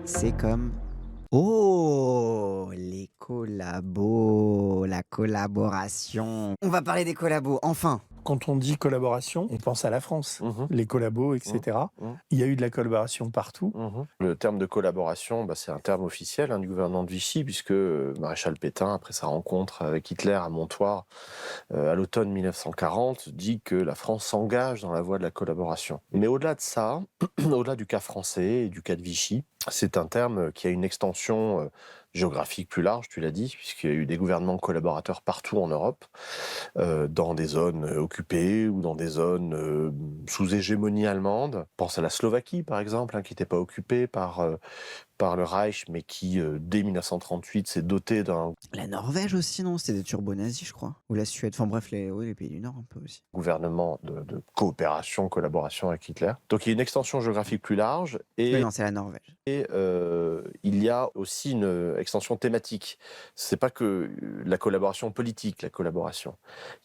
C'est comme oh! Les collabos, la collaboration. On va parler des collabos, enfin! Quand on dit collaboration, on pense à la France, Mmh. les collabos, Mmh. etc. Mmh. Il y a eu de la collaboration partout. Le terme de collaboration, c'est un terme officiel du gouvernement de Vichy, puisque Maréchal Pétain, après sa rencontre avec Hitler à Montoire à l'automne 1940, dit que la France s'engage dans la voie de la collaboration. Mais au-delà de ça, au-delà du cas français et du cas de Vichy, c'est un terme qui a une extension géographique plus large, tu l'as dit, puisqu'il y a eu des gouvernements collaborateurs partout en Europe, dans des zones occupées ou dans des zones sous hégémonie allemande. Pense à la Slovaquie, par exemple, qui n'était pas occupée par le Reich, mais qui, dès 1938, s'est dotée d'un La Norvège aussi, non? C'était des turbo-nazis, je crois. Ou la Suède, enfin bref, les pays du Nord un peu aussi. gouvernement de coopération, collaboration avec Hitler. Donc il y a une extension géographique plus large Oui, et non, c'est la Norvège. il y a aussi une extension thématique. C'est pas que la collaboration politique, la collaboration.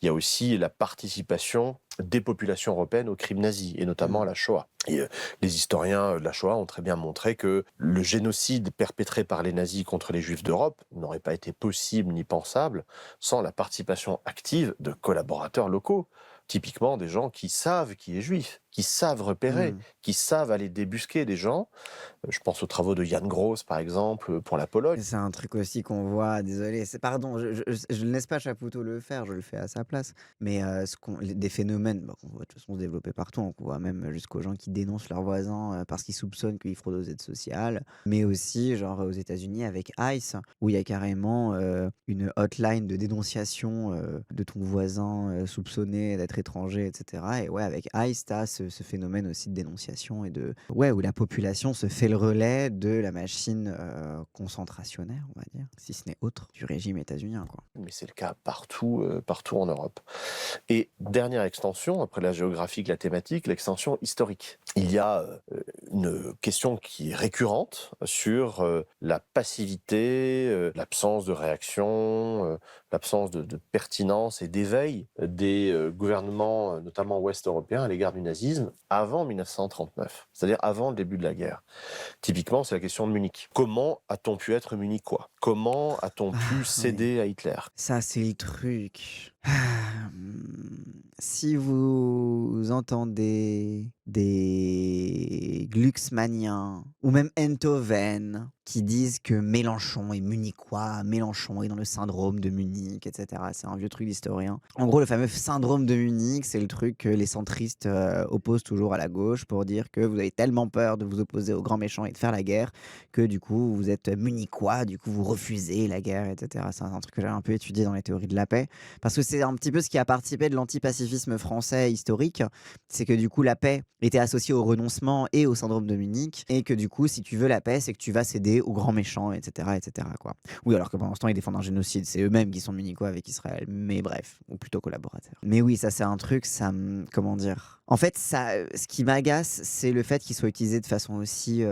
Il y a aussi la participation des populations européennes aux crimes nazis, et notamment à la Shoah. Et, les historiens de la Shoah ont très bien montré que le génocide perpétré par les nazis contre les juifs d'Europe n'aurait pas été possible ni pensable sans la participation active de collaborateurs locaux. Typiquement des gens qui savent qui est juif, qui savent repérer, qui savent aller débusquer des gens. Je pense aux travaux de Jan Gross, par exemple, pour la Pologne. C'est un truc aussi qu'on voit, désolé, pardon, je ne laisse pas Chapoutot le faire, je le fais à sa place. Mais des phénomènes qu'on voit de toute façon se développer partout, on voit même jusqu'aux gens qui dénoncent leurs voisins parce qu'ils soupçonnent qu'ils fraudent aux aides sociales. Mais aussi, genre aux États-Unis avec ICE, où il y a carrément une hotline de dénonciation de ton voisin soupçonné d'être étranger, etc. Et ouais, avec ICE, tu as ce phénomène aussi de dénonciation et ouais, où la population se fait le relais de la machine concentrationnaire, on va dire, si ce n'est autre, du régime états-unien, quoi. Mais c'est le cas partout, partout en Europe. Et dernière extension, après la géographique, la thématique, l'extension historique. Il y a une question qui est récurrente sur la passivité, l'absence de réaction, l'absence de pertinence et d'éveil des gouvernements, notamment ouest-européens, à l'égard du nazisme avant 1939, c'est-à-dire avant le début de la guerre. Typiquement, c'est la question de Munich. Comment a-t-on pu être munichois? Comment a-t-on pu céder à Hitler? Ça, c'est le truc. Si vous entendez des Glucksmanniens ou même Enthoven qui disent que Mélenchon est munichois, Mélenchon est dans le syndrome de Munich, etc. C'est un vieux truc d'historien. En gros, le fameux syndrome de Munich, c'est le truc que les centristes opposent toujours à la gauche pour dire que vous avez tellement peur de vous opposer aux grands méchants et de faire la guerre que du coup, vous êtes munichois, du coup, vous refusez la guerre, etc. C'est un truc que j'ai un peu étudié dans les théories de la paix. Parce que c'est un petit peu ce qui a participé de l'antipacifisme français historique, c'est que du coup la paix était associée au renoncement et au syndrome de Munich, et que du coup si tu veux la paix, c'est que tu vas céder aux grands méchants, etc. etc. quoi. Oui, alors que pendant ce temps ils défendent un génocide, c'est eux-mêmes qui sont munichois avec Israël, mais bref, ou plutôt collaborateurs. Mais oui, ça c'est un truc, comment dire... En fait, ça, ce qui m'agace, c'est le fait qu'il soit utilisé de façon aussi...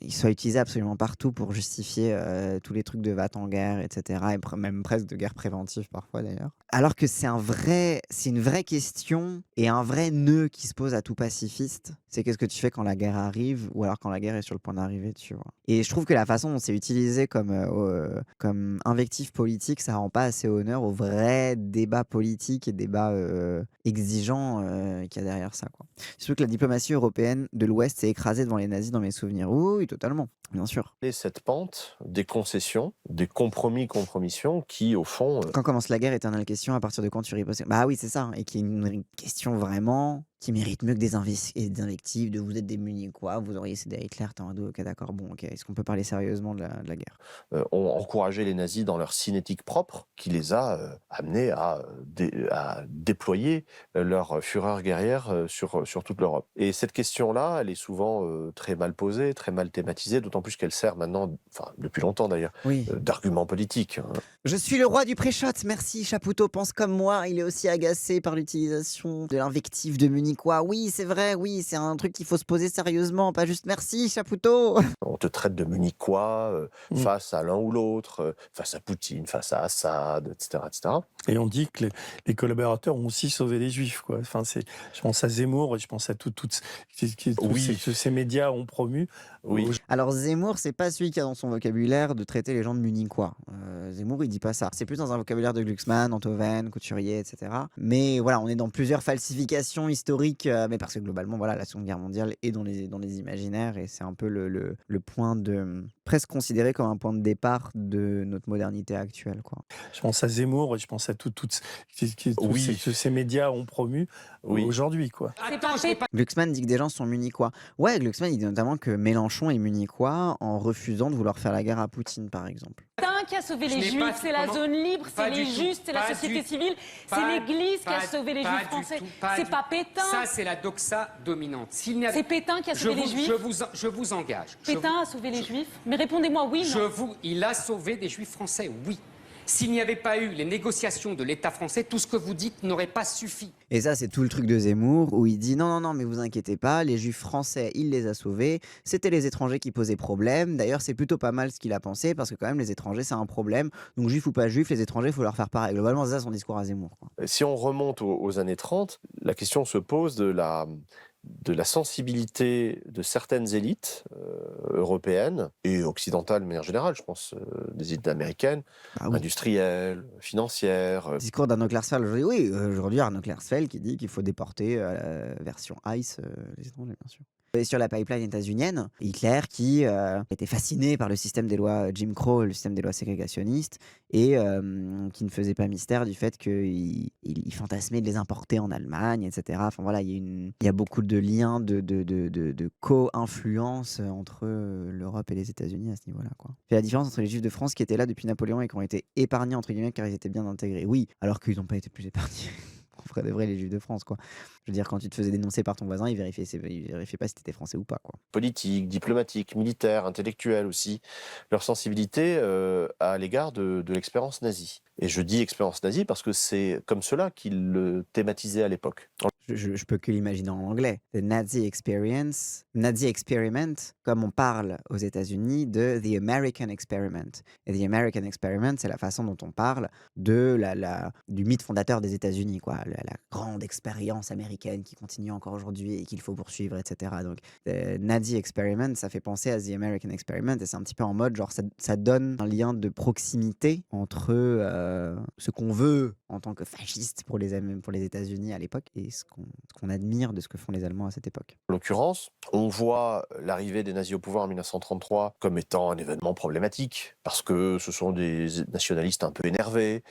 il soit utilisé absolument partout pour justifier tous les trucs de va en guerre, etc. Et même presque de guerre préventive parfois d'ailleurs. Alors que c'est une vraie question et un vrai nœud qui se pose à tout pacifiste. C'est qu'est-ce que tu fais quand la guerre arrive ou alors quand la guerre est sur le point d'arriver, tu vois. Et je trouve que la façon dont c'est utilisé comme invectif politique, ça rend pas assez honneur au vrai débat politique et débat exigeant qu'il y a derrière ça, quoi. Surtout que la diplomatie européenne de l'Ouest s'est écrasée devant les nazis dans mes souvenirs. Oui, totalement, bien sûr. Et cette pente des concessions, des compromissions qui, au fond... Quand commence la guerre, éternelle question, à partir de quand tu riposes? Bah oui, c'est ça, et qui est une question vraiment qui mérite mieux que des invectives de vous êtes des munichois, vous auriez cédé à Hitler, t'es en mode ok, d'accord, bon, ok, est-ce qu'on peut parler sérieusement de la guerre? ont encouragé les nazis dans leur cinétique propre, qui les a amenés à déployer leur fureur guerrière sur toute l'Europe. Et cette question-là, elle est souvent très mal posée, très mal thématisée, d'autant plus qu'elle sert maintenant, enfin depuis longtemps d'ailleurs, Oui. d'argument politique. Je suis le roi du pré-shot, merci Chapoutot pense comme moi, il est aussi agacé par l'utilisation de l'invective de Munich munichois. Oui, c'est vrai, oui, c'est un truc qu'il faut se poser sérieusement, pas juste merci, Chapoutot. On te traite de munichois Mm. face à l'un ou l'autre, face à Poutine, face à Assad, etc., etc. Et on dit que les collaborateurs ont aussi sauvé les Juifs, quoi. Enfin, je pense à Zemmour et je pense à Oui, tous ces médias ont promu. oui. Alors Zemmour, c'est pas celui qui a dans son vocabulaire de traiter les gens de munichois. Zemmour, il dit pas ça. C'est plus dans un vocabulaire de Glucksmann, Enthoven, Couturier, etc. Mais voilà, on est dans plusieurs falsifications historiques, mais parce que globalement, voilà, la Seconde Guerre mondiale est dans les imaginaires et c'est un peu le point de presque considéré comme un point de départ de notre modernité actuelle, quoi. Je pense à Zemmour et je pense à Oui. tous ces médias ont promu Oui. aujourd'hui, quoi. Attends, je n'ai pas Glucksmann dit que des gens sont munichois. Ouais, Glucksmann, il dit notamment que Mélenchon est munichois en refusant de vouloir faire la guerre à Poutine, par exemple. Pétain qui a sauvé Je les n'ai Juifs, pas- c'est la comment zone libre, Pas c'est les du tout, justes, c'est la pas société du- civile, c'est pas- l'Église qui a pas- sauvé les pas Juifs du français. tout, C'est du- pas Pétain. Ça, c'est la doxa dominante. S'il n'y a- C'est Pétain qui a je sauvé les vous, Juifs. je vous engage. Je Pétain a sauvé les Juifs. Mais répondez-moi oui, non. il a sauvé des Juifs français, oui. S'il n'y avait pas eu les négociations de l'État français, tout ce que vous dites n'aurait pas suffi. Et ça, c'est tout le truc de Zemmour, où il dit non, non, non, mais vous inquiétez pas, les juifs français, il les a sauvés. C'était les étrangers qui posaient problème. D'ailleurs, c'est plutôt pas mal ce qu'il a pensé, parce que quand même, les étrangers, c'est un problème. Donc, juifs ou pas juifs, les étrangers, il faut leur faire pareil. Globalement, c'est ça son discours à Zemmour, quoi. Si on remonte aux années 30, la question se pose de la sensibilité de certaines élites européennes et occidentales de manière générale, je pense des élites américaines, Ah oui. industrielles, financières. Discours d'Arnaud Klarsfeld aujourd'hui. Oui, aujourd'hui, Arnaud Klarsfeld qui dit qu'il faut déporter la version ICE les étrangers, bien sûr. Et sur la pipeline états-unienne, Hitler qui était fasciné par le système des lois Jim Crow, le système des lois ségrégationnistes, et qui ne faisait pas mystère du fait qu'il fantasmait de les importer en Allemagne, etc. Enfin voilà, il y a beaucoup de liens de co-influence entre l'Europe et les États-Unis à ce niveau-là, quoi. C'est la différence entre les Juifs de France qui étaient là depuis Napoléon et qui ont été épargnés, entre guillemets, car ils étaient bien intégrés. Oui, alors qu'ils n'ont pas été plus épargnés. En vrai de vrai, les Juifs de France, quoi. Je veux dire, quand tu te faisais dénoncer par ton voisin, il vérifiait pas si t'étais français ou pas, quoi. Politiques, diplomatiques, militaires, intellectuels aussi, leur sensibilité à l'égard de l'expérience nazie. Et je dis expérience nazie parce que c'est comme cela qu'ils le thématisaient à l'époque. Je peux que l'imaginer en anglais. The Nazi Experience, Nazi Experiment, comme on parle aux États-Unis de The American Experiment. Et The American Experiment, c'est la façon dont on parle de du mythe fondateur des États-Unis, quoi. La grande expérience américaine qui continue encore aujourd'hui et qu'il faut poursuivre, etc. Donc, The Nazi Experiment, ça fait penser à The American Experiment et c'est un petit peu en mode, genre, ça donne un lien de proximité entre ce qu'on veut en tant que fasciste pour les États-Unis à l'époque et ce qu'on admire de ce que font les Allemands à cette époque. En l'occurrence, on voit l'arrivée des nazis au pouvoir en 1933 comme étant un événement problématique, parce que ce sont des nationalistes un peu énervés,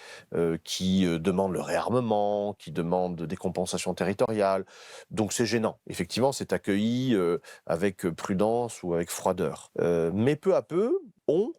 qui demandent le réarmement, qui demandent des compensations territoriales. Donc c'est gênant. Effectivement, c'est accueilli avec prudence ou avec froideur. Mais peu à peu,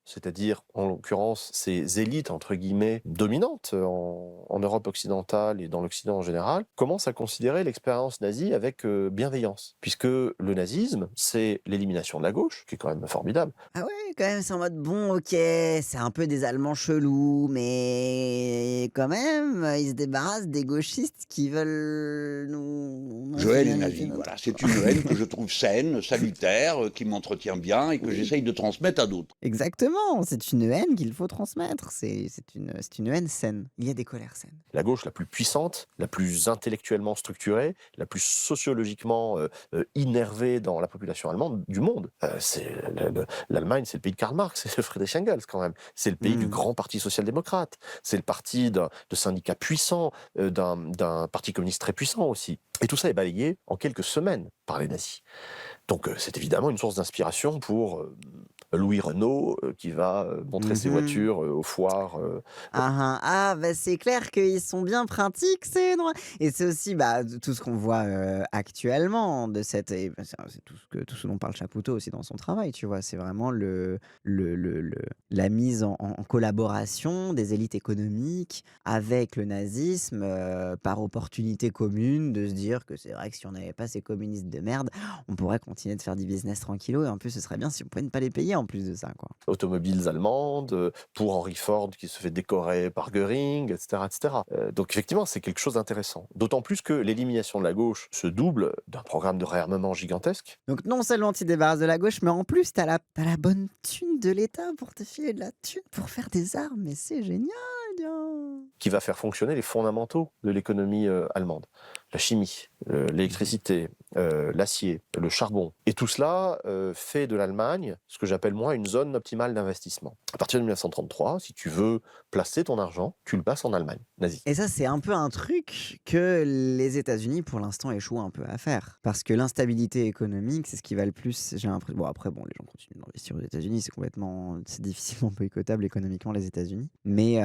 c'est-à-dire en l'occurrence ces élites entre guillemets dominantes en Europe occidentale et dans l'Occident en général, commencent à considérer l'expérience nazie avec bienveillance, puisque le nazisme, c'est l'élimination de la gauche, qui est quand même formidable. Ah ouais, quand même, c'est en mode bon, ok, c'est un peu des Allemands chelous, mais quand même, ils se débarrassent des gauchistes qui veulent nous. Joël est nazi, voilà. C'est une haine que je trouve saine, salutaire, qui m'entretient bien et que j'essaye de transmettre à d'autres. Exactement, c'est une haine qu'il faut transmettre, c'est une haine saine. Il y a des colères saines. La gauche la plus puissante, la plus intellectuellement structurée, la plus sociologiquement innervée dans la population allemande du monde. L'Allemagne, c'est le pays de Karl Marx, c'est le Friedrich Engels quand même. C'est le pays du grand parti social-démocrate. C'est le parti de syndicats puissants, d'un parti communiste très puissant aussi. Et tout ça est balayé en quelques semaines par les nazis. Donc c'est évidemment une source d'inspiration pour Louis Renault qui va montrer ses voitures aux foires. C'est clair qu'ils sont bien pratiques, ces droits. Et c'est aussi tout ce qu'on voit actuellement de cette. C'est tout ce dont parle Chapoutot aussi dans son travail, tu vois. C'est vraiment la mise en collaboration des élites économiques avec le nazisme par opportunité commune de se dire que c'est vrai que si on n'avait pas ces communistes de merde, on pourrait continuer de faire du business tranquillou et en plus ce serait bien si on pouvait ne pas les payer en en plus de ça, quoi. Automobiles allemandes, pour Henry Ford qui se fait décorer par Göring, etc. etc. Donc effectivement, c'est quelque chose d'intéressant. D'autant plus que l'élimination de la gauche se double d'un programme de réarmement gigantesque. Donc non seulement tu te débarrasses de la gauche, mais en plus t'as la bonne thune de l'État pour te filer de la thune pour faire des armes, mais c'est génial, bien. Qui va faire fonctionner les fondamentaux de l'économie allemande. La chimie, l'électricité, l'acier, le charbon. Et tout cela fait de l'Allemagne ce que j'appelle moi une zone optimale d'investissement. À partir de 1933, si tu veux placer ton argent, tu le places en Allemagne nazie. Et ça, c'est un peu un truc que les États-Unis, pour l'instant, échouent un peu à faire. Parce que l'instabilité économique, c'est ce qui va le plus. J'ai l'impression. Bon, après, bon, les gens continuent d'investir aux États-Unis, c'est difficilement boycottable économiquement, les États-Unis. Mais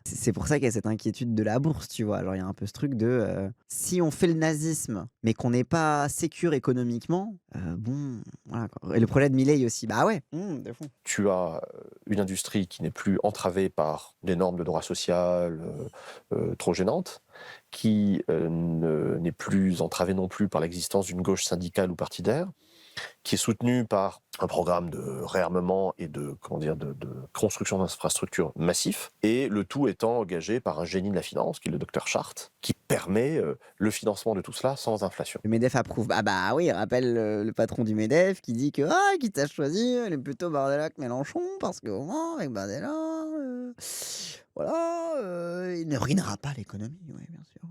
c'est pour ça qu'il y a cette inquiétude de la bourse, tu vois. Alors, il y a un peu ce truc de si on fait le nazisme, mais qu'on n'est pas sécure économiquement, bon, voilà, quoi. Et le projet de Milei aussi, bah ouais, de fond. Tu as une industrie qui n'est plus entravée par des normes de droit social trop gênantes, qui n'est plus entravée non plus par l'existence d'une gauche syndicale ou partidaire, qui est soutenue par un programme de réarmement et de construction d'infrastructures massifs, et le tout étant engagé par un génie de la finance, qui est le docteur Chart, qui permet le financement de tout cela sans inflation. Le MEDEF approuve. Ah bah oui, rappelle le patron du MEDEF qui dit que qui t'a choisi, elle est plutôt Bardella que Mélenchon, parce qu'au moins, avec Bardella, il ne ruinera pas l'économie, oui, bien sûr.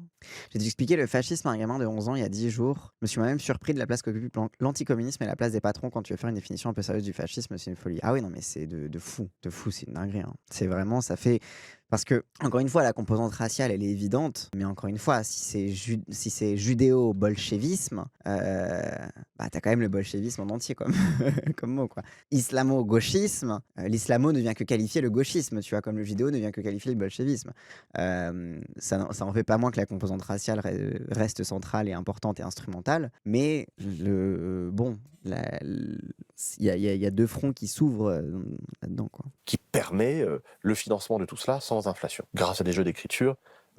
J'ai dû expliquer le fascisme à un gamin de 11 ans il y a 10 jours. Je me suis moi-même surpris de la place qu'occupe l'anticommunisme et la place des patrons quand tu veux faire une définition un peu sérieuse du fascisme, c'est une folie. Ah oui, non, mais c'est de fou, c'est une dinguerie, hein. C'est vraiment, ça fait... Parce que, encore une fois, la composante raciale, elle est évidente, mais encore une fois, si c'est judéo-bolchevisme, bah, t'as quand même le bolchevisme en entier comme, comme mot, quoi. Islamo-gauchisme, l'islamo ne vient que qualifier le gauchisme, tu vois, comme le judéo ne vient que qualifier le bolchevisme. Ça en fait pas moins que la composante raciale reste centrale et importante et instrumentale, mais il y a deux fronts qui s'ouvrent là-dedans, quoi. Qui permet le financement de tout cela sans inflation, grâce à des jeux d'écriture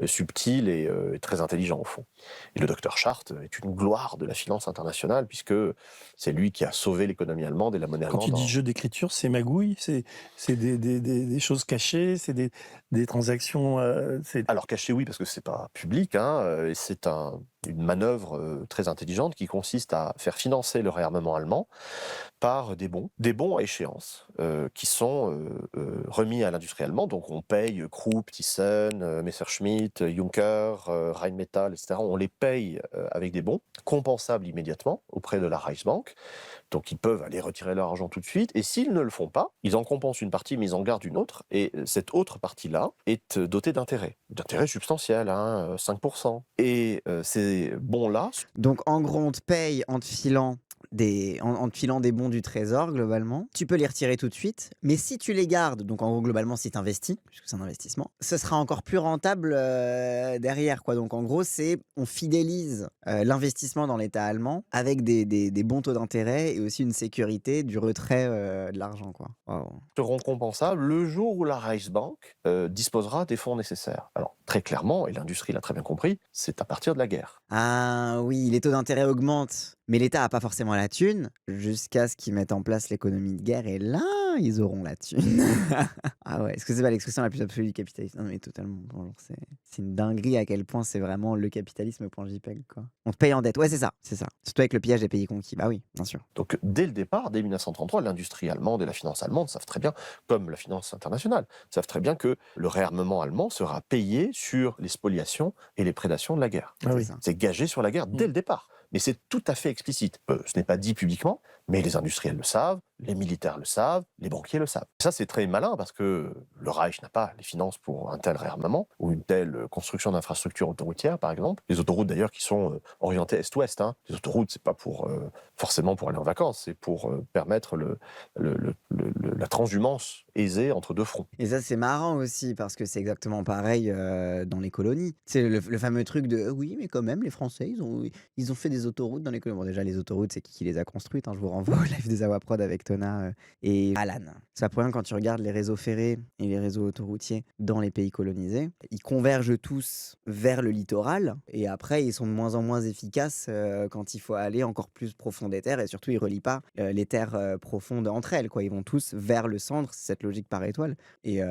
subtils et très intelligents au fond. Et le docteur Chart est une gloire de la finance internationale, puisque c'est lui qui a sauvé l'économie allemande et la monnaie Quand allemande. tu dis jeu d'écriture, c'est magouille, c'est des choses cachées, c'est des transactions... Alors caché, oui, parce que c'est pas public, hein, et c'est une manœuvre très intelligente qui consiste à faire financer le réarmement allemand par des bons à échéance, qui sont remis à l'industrie allemande. Donc on paye Krupp, Thyssen, Messerschmitt, Juncker, Rheinmetall, etc. On les paye avec des bons, compensables immédiatement auprès de la Reichsbank. Donc ils peuvent aller retirer leur argent tout de suite. Et s'ils ne le font pas, ils en compensent une partie, mais ils en gardent une autre. Et cette autre partie-là est dotée d'intérêts substantiels, 5%. Et ces bons-là... Donc en gros, on te paye en te filant en te filant des bons du trésor, globalement. Tu peux les retirer tout de suite, mais si tu les gardes, donc en gros, globalement, si tu investis, puisque c'est un investissement, ce sera encore plus rentable derrière, quoi. Donc en gros, on fidélise l'investissement dans l'État allemand avec des bons taux d'intérêt et aussi une sécurité du retrait de l'argent, quoi. Wow. Seront compensables le jour où la Reichsbank disposera des fonds nécessaires. Alors, très clairement, et l'industrie l'a très bien compris, c'est à partir de la guerre. Ah oui, les taux d'intérêt augmentent, mais l'État n'a pas forcément la thune jusqu'à ce qu'ils mettent en place l'économie de guerre, et là, ils auront la thune. Ah ouais, est-ce que c'est pas l'expression la plus absolue du capitalisme? Non mais totalement, genre, c'est une dinguerie à quel point c'est vraiment le capitalisme.jpg, quoi. On te paye en dette, ouais c'est ça. Surtout avec le pillage des pays conquis, bah oui, bien sûr. Donc dès le départ, dès 1933, l'industrie allemande et la finance allemande savent très bien, comme la finance internationale, savent très bien que le réarmement allemand sera payé sur les spoliations et les prédations de la guerre. Ah oui. C'est gagé sur la guerre dès le départ. Mais c'est tout à fait explicite. Ce n'est pas dit publiquement, mais les industriels le savent, les militaires le savent, les banquiers le savent. Ça, c'est très malin parce que le Reich n'a pas les finances pour un tel réarmement ou une telle construction d'infrastructures autoroutières, par exemple. Les autoroutes, d'ailleurs, qui sont orientées est-ouest. Hein. Les autoroutes, c'est pas forcément pour aller en vacances, c'est pour permettre la transhumance aisée entre deux fronts. Et ça, c'est marrant aussi, parce que c'est exactement pareil dans les colonies. C'est le fameux truc de oui, mais quand même, les Français, ils ont fait des autoroutes dans les colonies. Bon, déjà, les autoroutes, c'est qui les a construites, hein. Je vous renvoie au live des Awaprod avec Thomas. Daytona et Alan. Ça pour rien, quand tu regardes les réseaux ferrés et les réseaux autoroutiers dans les pays colonisés, ils convergent tous vers le littoral et après ils sont de moins en moins efficaces quand il faut aller encore plus profond des terres et surtout ils relient pas les terres profondes entre elles, quoi. Ils vont tous vers le centre, c'est cette logique par étoile et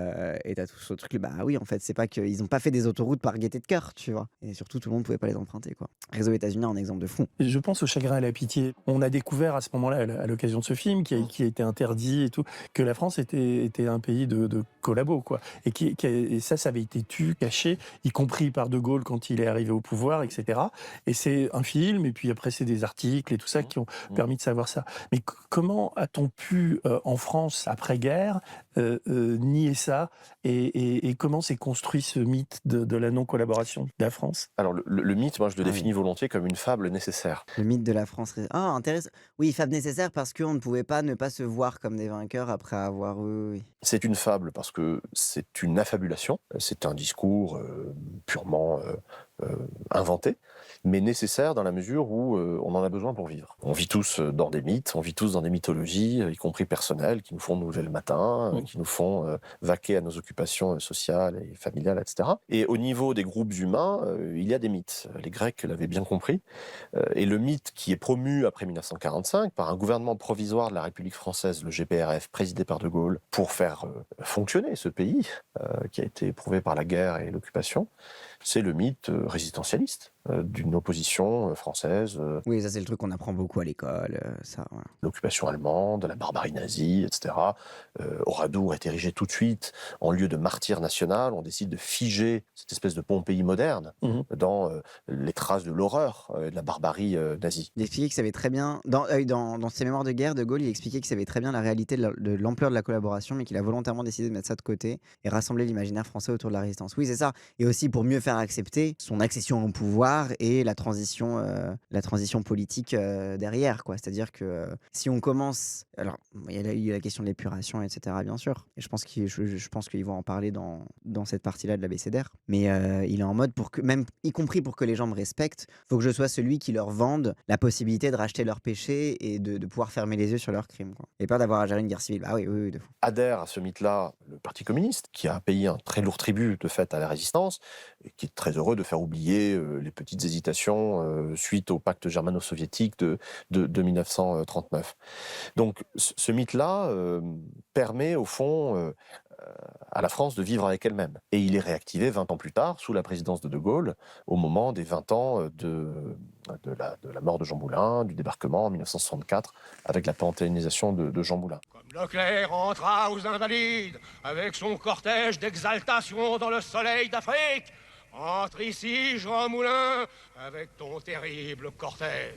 t'as tout ce truc, bah oui, en fait c'est pas qu'ils ont pas fait des autoroutes par gaieté de cœur, tu vois, et surtout tout le monde pouvait pas les emprunter, quoi. Réseau États-Unis, un exemple de fou. Et je pense au Chagrin et la pitié. On a découvert à ce moment-là, à l'occasion de ce film, qui a été interdit et tout, que la France était un pays de collabos, quoi. Et ça avait été caché, y compris par De Gaulle quand il est arrivé au pouvoir, etc. Et c'est un film, et puis après c'est des articles et tout ça qui ont permis de savoir ça. Mais comment a-t-on pu, en France, après-guerre, nier ça et comment s'est construit ce mythe de la non-collaboration de la France? Alors le mythe, moi je le Ah oui. définis volontiers comme une fable nécessaire. Le mythe de la France. Ah, intéressant. Oui, fable nécessaire parce qu'on ne pouvait pas ne pas se voir comme des vainqueurs après avoir. Oui. C'est une fable parce que c'est une affabulation, c'est un discours purement inventé, mais nécessaire dans la mesure où on en a besoin pour vivre. On vit tous dans des mythes, on vit tous dans des mythologies, y compris personnelles, qui nous font nous lever le matin, qui nous font vaquer à nos occupations sociales et familiales, etc. Et au niveau des groupes humains, il y a des mythes. Les Grecs l'avaient bien compris. Et le mythe qui est promu après 1945 par un gouvernement provisoire de la République française, le GPRF, présidé par De Gaulle, pour faire fonctionner ce pays qui a été éprouvé par la guerre et l'occupation, c'est le mythe résistentialiste d'une opposition française, Oui, ça c'est le truc qu'on apprend beaucoup à l'école. Ça, voilà. l'occupation allemande, la barbarie nazie, etc. Oradour est érigé tout de suite en lieu de martyr national. On décide de figer cette espèce de Pompéi moderne dans les traces de l'horreur et de la barbarie nazie. Il expliquait que ça avait très bien, dans ses mémoires de guerre, De Gaulle, il expliquait que ça avait très bien la réalité de l'ampleur de la collaboration, mais qu'il a volontairement décidé de mettre ça de côté et rassembler l'imaginaire français autour de la résistance. Oui, c'est ça. Et aussi pour mieux faire accepter son accession au pouvoir et la transition politique derrière, quoi. C'est-à-dire que si on commence, alors il y a la question de l'épuration, etc. Bien sûr. Et je pense qu'ils vont en parler dans cette partie-là de l'abécédaire. Mais il est en mode pour que, même y compris pour que les gens me respectent, faut que je sois celui qui leur vende la possibilité de racheter leurs péchés et de pouvoir fermer les yeux sur leurs crimes, quoi. Et pas d'avoir à gérer une guerre civile. Ah oui, de fou. Adhère à ce mythe-là le Parti communiste, qui a payé un très lourd tribut de fait à la résistance, et qui est très heureux de faire oublier les petites hésitations suite au pacte germano-soviétique de 1939. Donc ce mythe-là permet au fond à la France de vivre avec elle-même. Et il est réactivé 20 ans plus tard, sous la présidence de De Gaulle, au moment des 20 ans de la mort de Jean Moulin, du débarquement en 1964, avec la panthéonisation de Jean Moulin. Comme Leclerc entra aux Invalides, avec son cortège d'exaltation dans le soleil d'Afrique, entre ici, Jean Moulin, avec ton terrible cortège.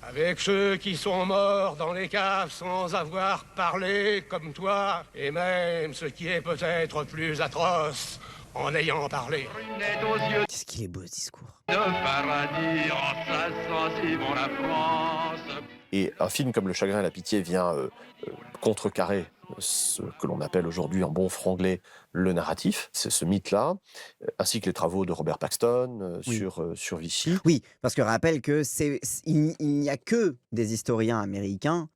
Avec ceux qui sont morts dans les caves sans avoir parlé comme toi, et même ce qui est peut-être plus atroce, en ayant parlé. Qu'est-ce qu'il est beau ce discours. De paradis en chassant si bon la France. Et un film comme Le Chagrin et la Pitié vient contrecarrer ce que l'on appelle aujourd'hui en bon franglais le narratif, c'est ce mythe-là, ainsi que les travaux de Robert Paxton sur Vichy. Oui, parce que rappelle que il n'y a que des historiens américains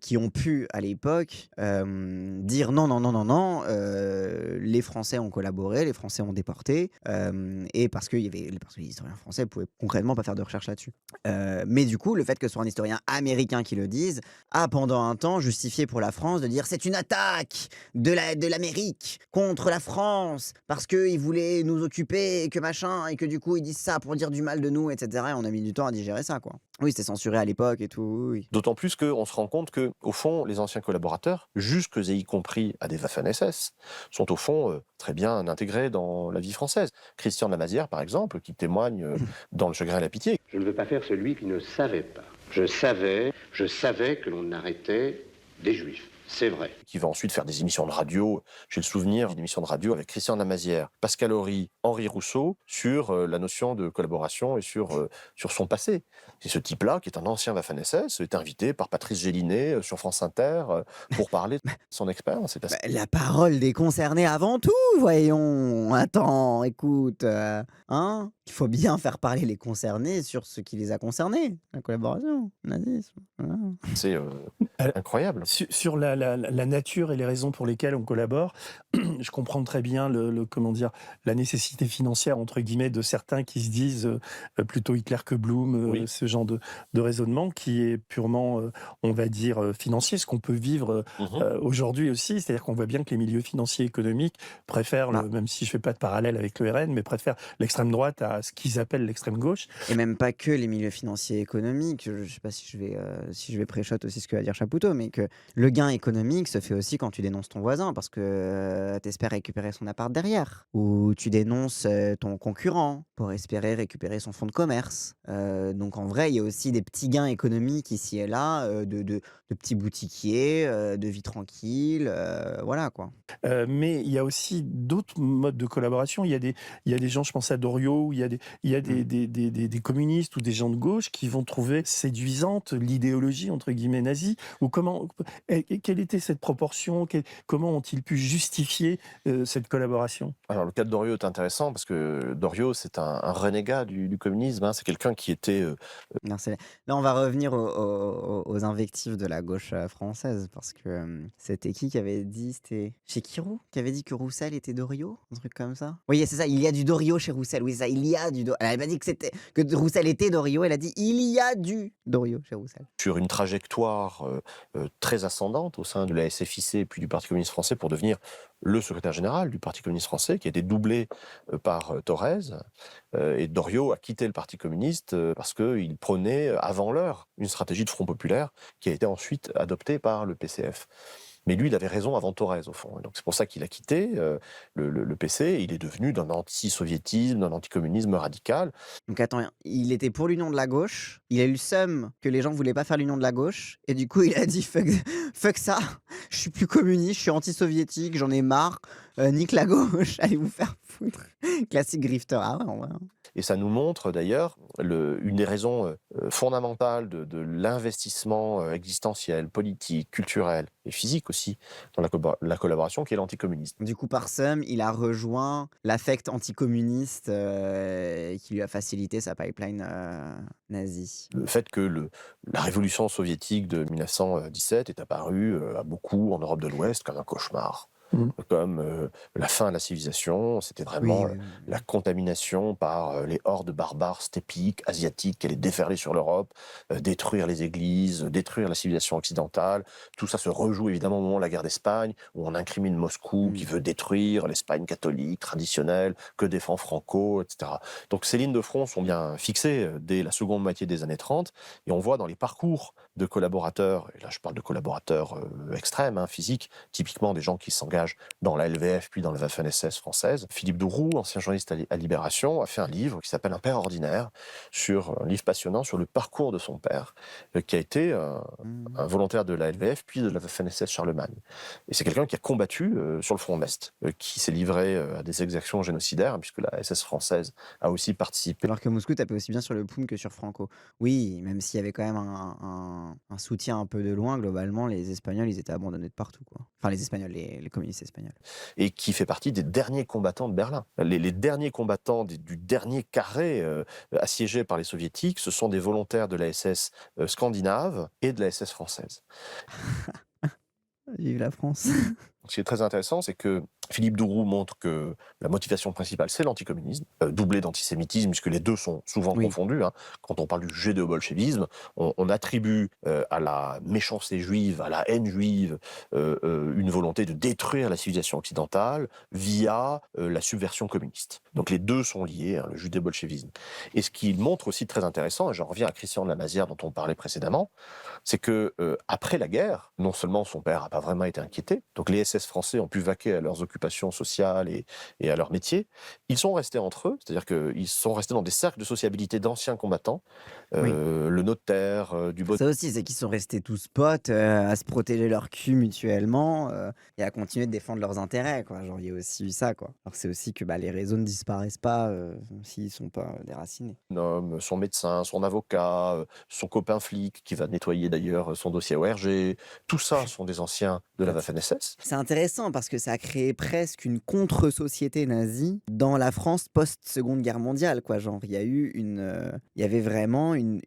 qui ont pu à l'époque dire non, les Français ont collaboré, les Français ont déporté, et parce que les historiens français pouvaient concrètement pas faire de recherche là-dessus. Mais du coup, le fait que ce soit un historien américain qui le dise a pendant un temps justifié pour la France de dire c'est une attaque de l'Amérique contre la France parce qu'ils voulaient nous occuper et que machin, et que du coup ils disent ça pour dire du mal de nous, etc. Et on a mis du temps à digérer ça, quoi. Oui, c'était censuré à l'époque et tout, oui. D'autant plus qu'on se rend compte que, au fond, les anciens collaborateurs, jusque et y compris à des Waffen-SS, sont au fond très bien intégrés dans la vie française. Christian de la Mazière, par exemple, qui témoigne dans Le Chagrin et la Pitié. Je ne veux pas faire celui qui ne savait pas. Je savais que l'on arrêtait des Juifs. C'est vrai. Qui va ensuite faire des émissions de radio. J'ai le souvenir d'une émission de radio avec Christian de la Mazière, Pascal Horry, Henri Rousseau, sur la notion de collaboration et sur son passé. Et ce type-là, qui est un ancien Waffen-SS, est invité par Patrice Gélinet sur France Inter pour parler de son expérience. La parole des concernés avant tout, voyons. Attends, écoute, hein, il faut bien faire parler les concernés sur ce qui les a concernés. La collaboration, le nazisme. Voilà. C'est incroyable. Sur la nature et les raisons pour lesquelles on collabore, je comprends très bien comment dire, la nécessité financière, entre guillemets, de certains qui se disent plutôt Hitler que Blum, Oui. ce genre de raisonnement qui est purement, on va dire, financier, ce qu'on peut vivre aujourd'hui aussi. C'est-à-dire qu'on voit bien que les milieux financiers et économiques préfèrent, Bah, même si je ne fais pas de parallèle avec le RN, mais préfèrent l'extrême droite à ce qu'ils appellent l'extrême gauche. et même pas que les milieux financiers et économiques. Je sais pas si je vais pré-shot aussi ce que va dire Chapoutot, mais que le gain économique se fait aussi quand tu dénonces ton voisin parce que tu espères récupérer son appart derrière. Ou tu dénonces ton concurrent pour espérer récupérer son fonds de commerce. Donc en vrai, il y a aussi des petits gains économiques ici et là, de petits boutiquiers, de vie tranquille, voilà quoi. Mais il y a aussi d'autres modes de collaboration. Il y a des gens, je pense à Doriot, où il y a des communistes ou des gens de gauche qui vont trouver séduisante l'idéologie, entre guillemets, nazie. Ou quelle était cette proportion? Comment ont-ils pu justifier cette collaboration? Alors, le cas de Doriot est intéressant parce que Doriot, c'est un renégat du communisme, hein. C'est quelqu'un qui était Non, là, on va revenir aux invectives de la gauche française parce que c'était qui avait dit, c'était chez Kirou qui avait dit que Roussel était Doriot, un truc comme ça. Oui, c'est ça, il y a du Doriot chez Roussel. Oui, c'est ça, il y a du Doriot. Elle a pas dit que Roussel était Doriot, elle a dit il y a du Doriot chez Roussel. sur une trajectoire très ascendante au sein de la SFIC et puis du Parti communiste français pour devenir le secrétaire général du Parti communiste français, qui a été doublé par Thorez. Et Doriot a quitté le Parti communiste parce qu'il prônait avant l'heure une stratégie de Front populaire qui a été ensuite adoptée par le PCF. Mais lui, il avait raison avant Thorez, au fond. Et donc c'est pour ça qu'il a quitté le PC. Et il est devenu d'un anti-soviétisme, d'un anticommunisme radical. Donc attends, il était pour l'union de la gauche, il a eu le seum que les gens voulaient pas faire l'union de la gauche, et du coup il a dit fuck ça, je suis plus communiste, je suis anti-soviétique, j'en ai marre, nique la gauche, allez vous faire foutre. Classique grifter, ah ouais, en vrai. Et ça nous montre d'ailleurs une des raisons fondamentales de l'investissement existentiel, politique, culturel et physique aussi dans la collaboration, qui est l'anticommunisme. Du coup, par seum, il a rejoint l'affect anticommuniste qui lui a facilité sa pipeline nazie. Le fait que la révolution soviétique de 1917 est apparue à beaucoup en Europe de l'Ouest comme un cauchemar. Comme la fin de la civilisation, c'était vraiment la contamination par les hordes barbares stépiques, asiatiques, qui allaient déferler sur l'Europe, détruire les églises, détruire la civilisation occidentale. Tout ça se rejoue évidemment au moment de la guerre d'Espagne, où on incrimine Moscou qui veut détruire l'Espagne catholique, traditionnelle, que défend Franco, etc. Donc ces lignes de front sont bien fixées dès la seconde moitié des années 30, et on voit dans les parcours de collaborateurs, et là je parle de collaborateurs extrêmes, physiques, typiquement des gens qui s'engagent dans la LVF puis dans la Waffen-SS française. Philippe Douroux, ancien journaliste à Libération, a fait un livre qui s'appelle Un père ordinaire, un livre passionnant sur le parcours de son père, qui a été un volontaire de la LVF puis de la Waffen-SS Charlemagne. Et c'est quelqu'un qui a combattu sur le front d'Est, qui s'est livré à des exactions génocidaires, puisque la SS française a aussi participé. Alors que Moscou tapait aussi bien sur le Poum que sur Franco. Oui, même s'il y avait quand même un soutien un peu de loin, globalement, les Espagnols, ils étaient abandonnés de partout, quoi. Enfin, les Espagnols, les communistes espagnols. Et qui fait partie des derniers combattants de Berlin. Les derniers combattants du dernier carré assiégé par les soviétiques, ce sont des volontaires de la SS scandinave et de la SS française. Vive la France. Ce qui est très intéressant, c'est que Philippe Douroux montre que la motivation principale, c'est l'anticommunisme, doublé d'antisémitisme, puisque les deux sont souvent confondus. Quand on parle du judéo-bolchevisme, on attribue à la méchanceté juive, à la haine juive, une volonté de détruire la civilisation occidentale via la subversion communiste. Donc les deux sont liés, le judéo-bolchevisme. Et ce qu'il montre aussi très intéressant, et j'en reviens à Christian de la Mazière dont on parlait précédemment, c'est que après la guerre, non seulement son père n'a pas vraiment été inquiété, donc les SS français ont pu vaquer à leurs occupations sociales et à leur métier, ils sont restés entre eux, c'est-à-dire qu'ils sont restés dans des cercles de sociabilité d'anciens combattants, le notaire, du Ça aussi, c'est qu'ils sont restés tous potes, à se protéger leur cul mutuellement, et à continuer de défendre leurs intérêts, quoi. Genre, il y a aussi eu ça, quoi. Alors c'est aussi que les réseaux ne disparaissent pas s'ils sont pas déracinés. homme, son médecin, son avocat, son copain flic qui va nettoyer d'ailleurs son dossier ORG, tout ça sont des anciens de la Waffen-SS. C'est intéressant parce que ça a créé presque une contre-société nazie dans la France post-Seconde Guerre mondiale, quoi. Genre, il y avait vraiment une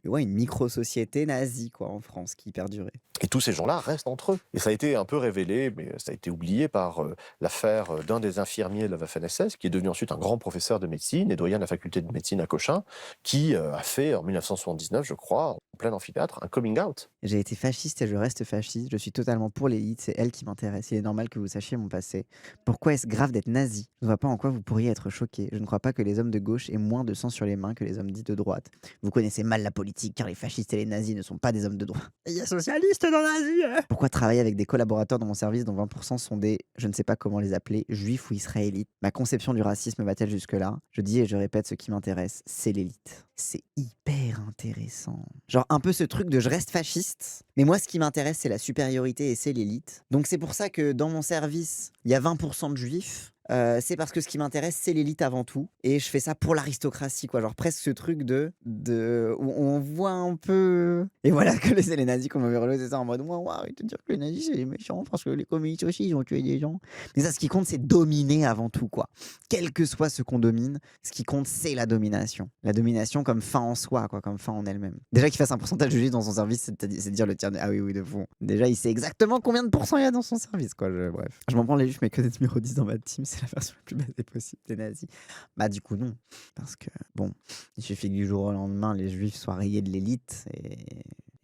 micro-société nazie, quoi, en France qui perdurait. Et tous ces gens-là restent entre eux. Et ça a été un peu révélé, mais ça a été oublié par l'affaire d'un des infirmiers de la Waffen-SS, qui est devenu ensuite un grand professeur de médecine et doyen de la faculté de médecine à Cochin, qui a fait en 1979, je crois, en plein amphithéâtre, un coming out. J'ai été fasciste et je reste fasciste. Je suis totalement pour l'élite. C'est elle qui m'intéresse. Il est normal que vous sachiez mon passé. Pourquoi est-ce grave d'être nazi? Je ne vois pas en quoi vous pourriez être choqué. Je ne crois pas que les hommes de gauche aient moins de sang sur les mains que les hommes dits de droite. Vous connaissez mal la politique car les fascistes et les nazis ne sont pas des hommes de droite. Il y a socialistes dans nazi, hein. Pourquoi travailler avec des collaborateurs dans mon service dont 20% sont des, je ne sais pas comment les appeler, juifs ou israélites? Ma conception du racisme va-t-elle jusque-là? Je dis et je répète, ce qui m'intéresse, c'est l'élite. C'est hyper intéressant. Genre un peu ce truc de je reste fasciste, mais moi ce qui m'intéresse c'est la supériorité et c'est l'élite. Donc c'est pour ça que dans mon service, il y a 20% de juifs. C'est parce que ce qui m'intéresse, c'est l'élite avant tout. Et je fais ça pour l'aristocratie, quoi. Genre presque ce truc où on voit un peu... Et voilà que les nazis, comme on veut c'est ça en mode, moi, arrête de dire que les nazis, c'est les méchants, parce que les communistes aussi, ils ont tué des gens. Mais ça, ce qui compte, c'est dominer avant tout, quoi. Quel que soit ce qu'on domine, ce qui compte, c'est la domination. La domination comme fin en soi, quoi, comme fin en elle-même. Déjà qu'il fasse un pourcentage de juifs dans son service, c'est dire le tiers... Ah oui, de fond. Déjà, il sait exactement combien de pourcents il y a dans son service, quoi. Bref. Je m'en prends les juifs, mais que des numéro 10 dans ma team, c'est la version la plus basée possible des nazis. Bah du coup non, parce que bon, il suffit que du jour au lendemain les juifs soient rayés de l'élite et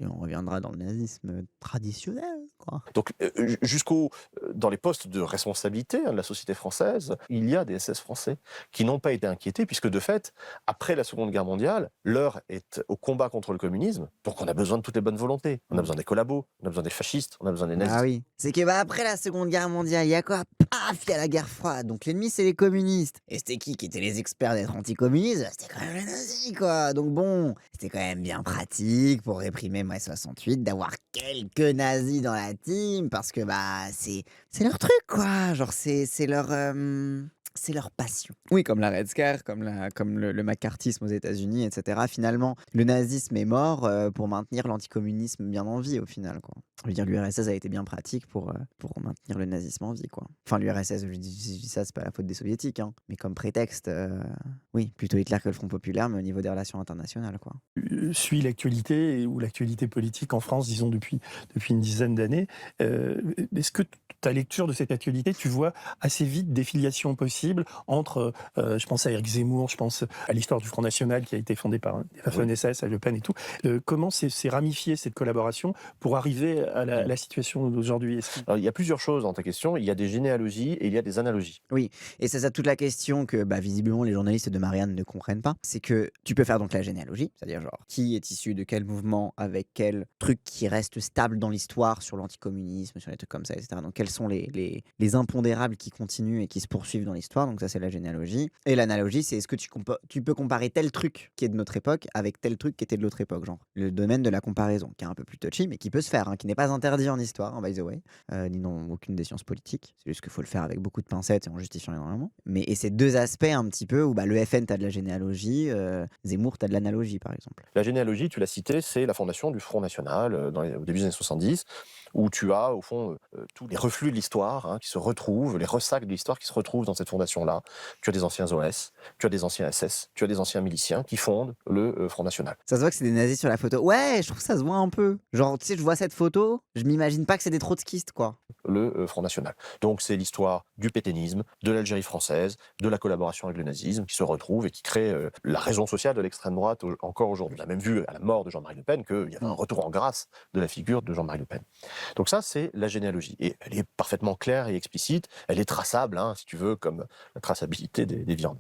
on reviendra dans le nazisme traditionnel, quoi. Donc dans les postes de responsabilité de la société française, il y a des SS français qui n'ont pas été inquiétés puisque de fait, après la Seconde Guerre mondiale, l'heure est au combat contre le communisme, donc on a besoin de toutes les bonnes volontés. On a besoin des collabos, on a besoin des fascistes, on a besoin des nazis. Ah oui, c'est que après la Seconde Guerre mondiale, il y a quoi? Paf, il y a la guerre froide, donc l'ennemi c'est les communistes. Et c'était qui étaient les experts d'être anticommunistes? C'était quand même les nazis, quoi. Donc bon, c'était quand même bien pratique pour réprimer mai 68 d'avoir quelques nazis dans la team parce que bah c'est leur truc, quoi. Genre c'est leur passion. Oui, comme la Red Scare, comme le macartisme aux États-Unis, etc. Finalement, le nazisme est mort pour maintenir l'anticommunisme bien en vie, au final, quoi. Je veux dire, l'URSS a été bien pratique pour maintenir le nazisme en vie, quoi. Enfin, l'URSS, je dis ça, c'est pas la faute des soviétiques, hein. Mais comme prétexte, oui, plutôt Hitler que le Front populaire, mais au niveau des relations internationales, quoi. Suis l'actualité ou l'actualité politique en France, disons, depuis une dizaine d'années. Est-ce que ta lecture de cette actualité, tu vois assez vite des filiations possibles entre, je pense à Éric Zemmour, je pense à l'histoire du Front National qui a été fondée par la FNSS, à Le Pen et tout. Comment s'est ramifiée cette collaboration pour arriver à la situation d'aujourd'hui? Alors, il y a plusieurs choses dans ta question. Il y a des généalogies et il y a des analogies. Oui, et c'est ça toute la question que visiblement les journalistes de Marianne ne comprennent pas. C'est que tu peux faire donc la généalogie, c'est-à-dire genre qui est issu de quel mouvement, avec quel truc qui reste stable dans l'histoire sur l'anticommunisme, sur les trucs comme ça, etc. Donc quels sont les impondérables qui continuent et qui se poursuivent dans l'histoire. Donc ça c'est la généalogie. Et l'analogie c'est est-ce que tu peux comparer tel truc qui est de notre époque avec tel truc qui était de l'autre époque, genre le domaine de la comparaison, qui est un peu plus touchy mais qui peut se faire, hein, qui n'est pas interdit en histoire, by the way, ni dans aucune des sciences politiques. C'est juste qu'il faut le faire avec beaucoup de pincettes et en justifiant énormément. Et c'est deux aspects un petit peu où le FN t'as de la généalogie, Zemmour t'as de l'analogie par exemple. La généalogie, tu l'as cité, c'est la fondation du Front National au début des années 70, où tu as au fond tous les reflux de l'histoire, hein, qui se retrouvent, les ressacs de l'histoire qui se retrouvent dans cette fondation-là. Tu as des anciens OS, tu as des anciens SS, tu as des anciens miliciens qui fondent le Front National. Ça se voit que c'est des nazis sur la photo. Ouais, je trouve que ça se voit un peu. Genre, tu sais, je vois cette photo, je m'imagine pas que c'est des trotskistes, quoi. Le Front National. Donc c'est l'histoire du pétainisme, de l'Algérie française, de la collaboration avec le nazisme qui se retrouvent et qui crée la raison sociale de l'extrême droite encore aujourd'hui. On a même vu à la mort de Jean-Marie Le Pen qu'il y avait un retour en grâce de la figure de Jean-Marie Le Pen. Donc ça, c'est la généalogie. Et elle est parfaitement claire et explicite. Elle est traçable, hein, si tu veux, comme la traçabilité des viandes.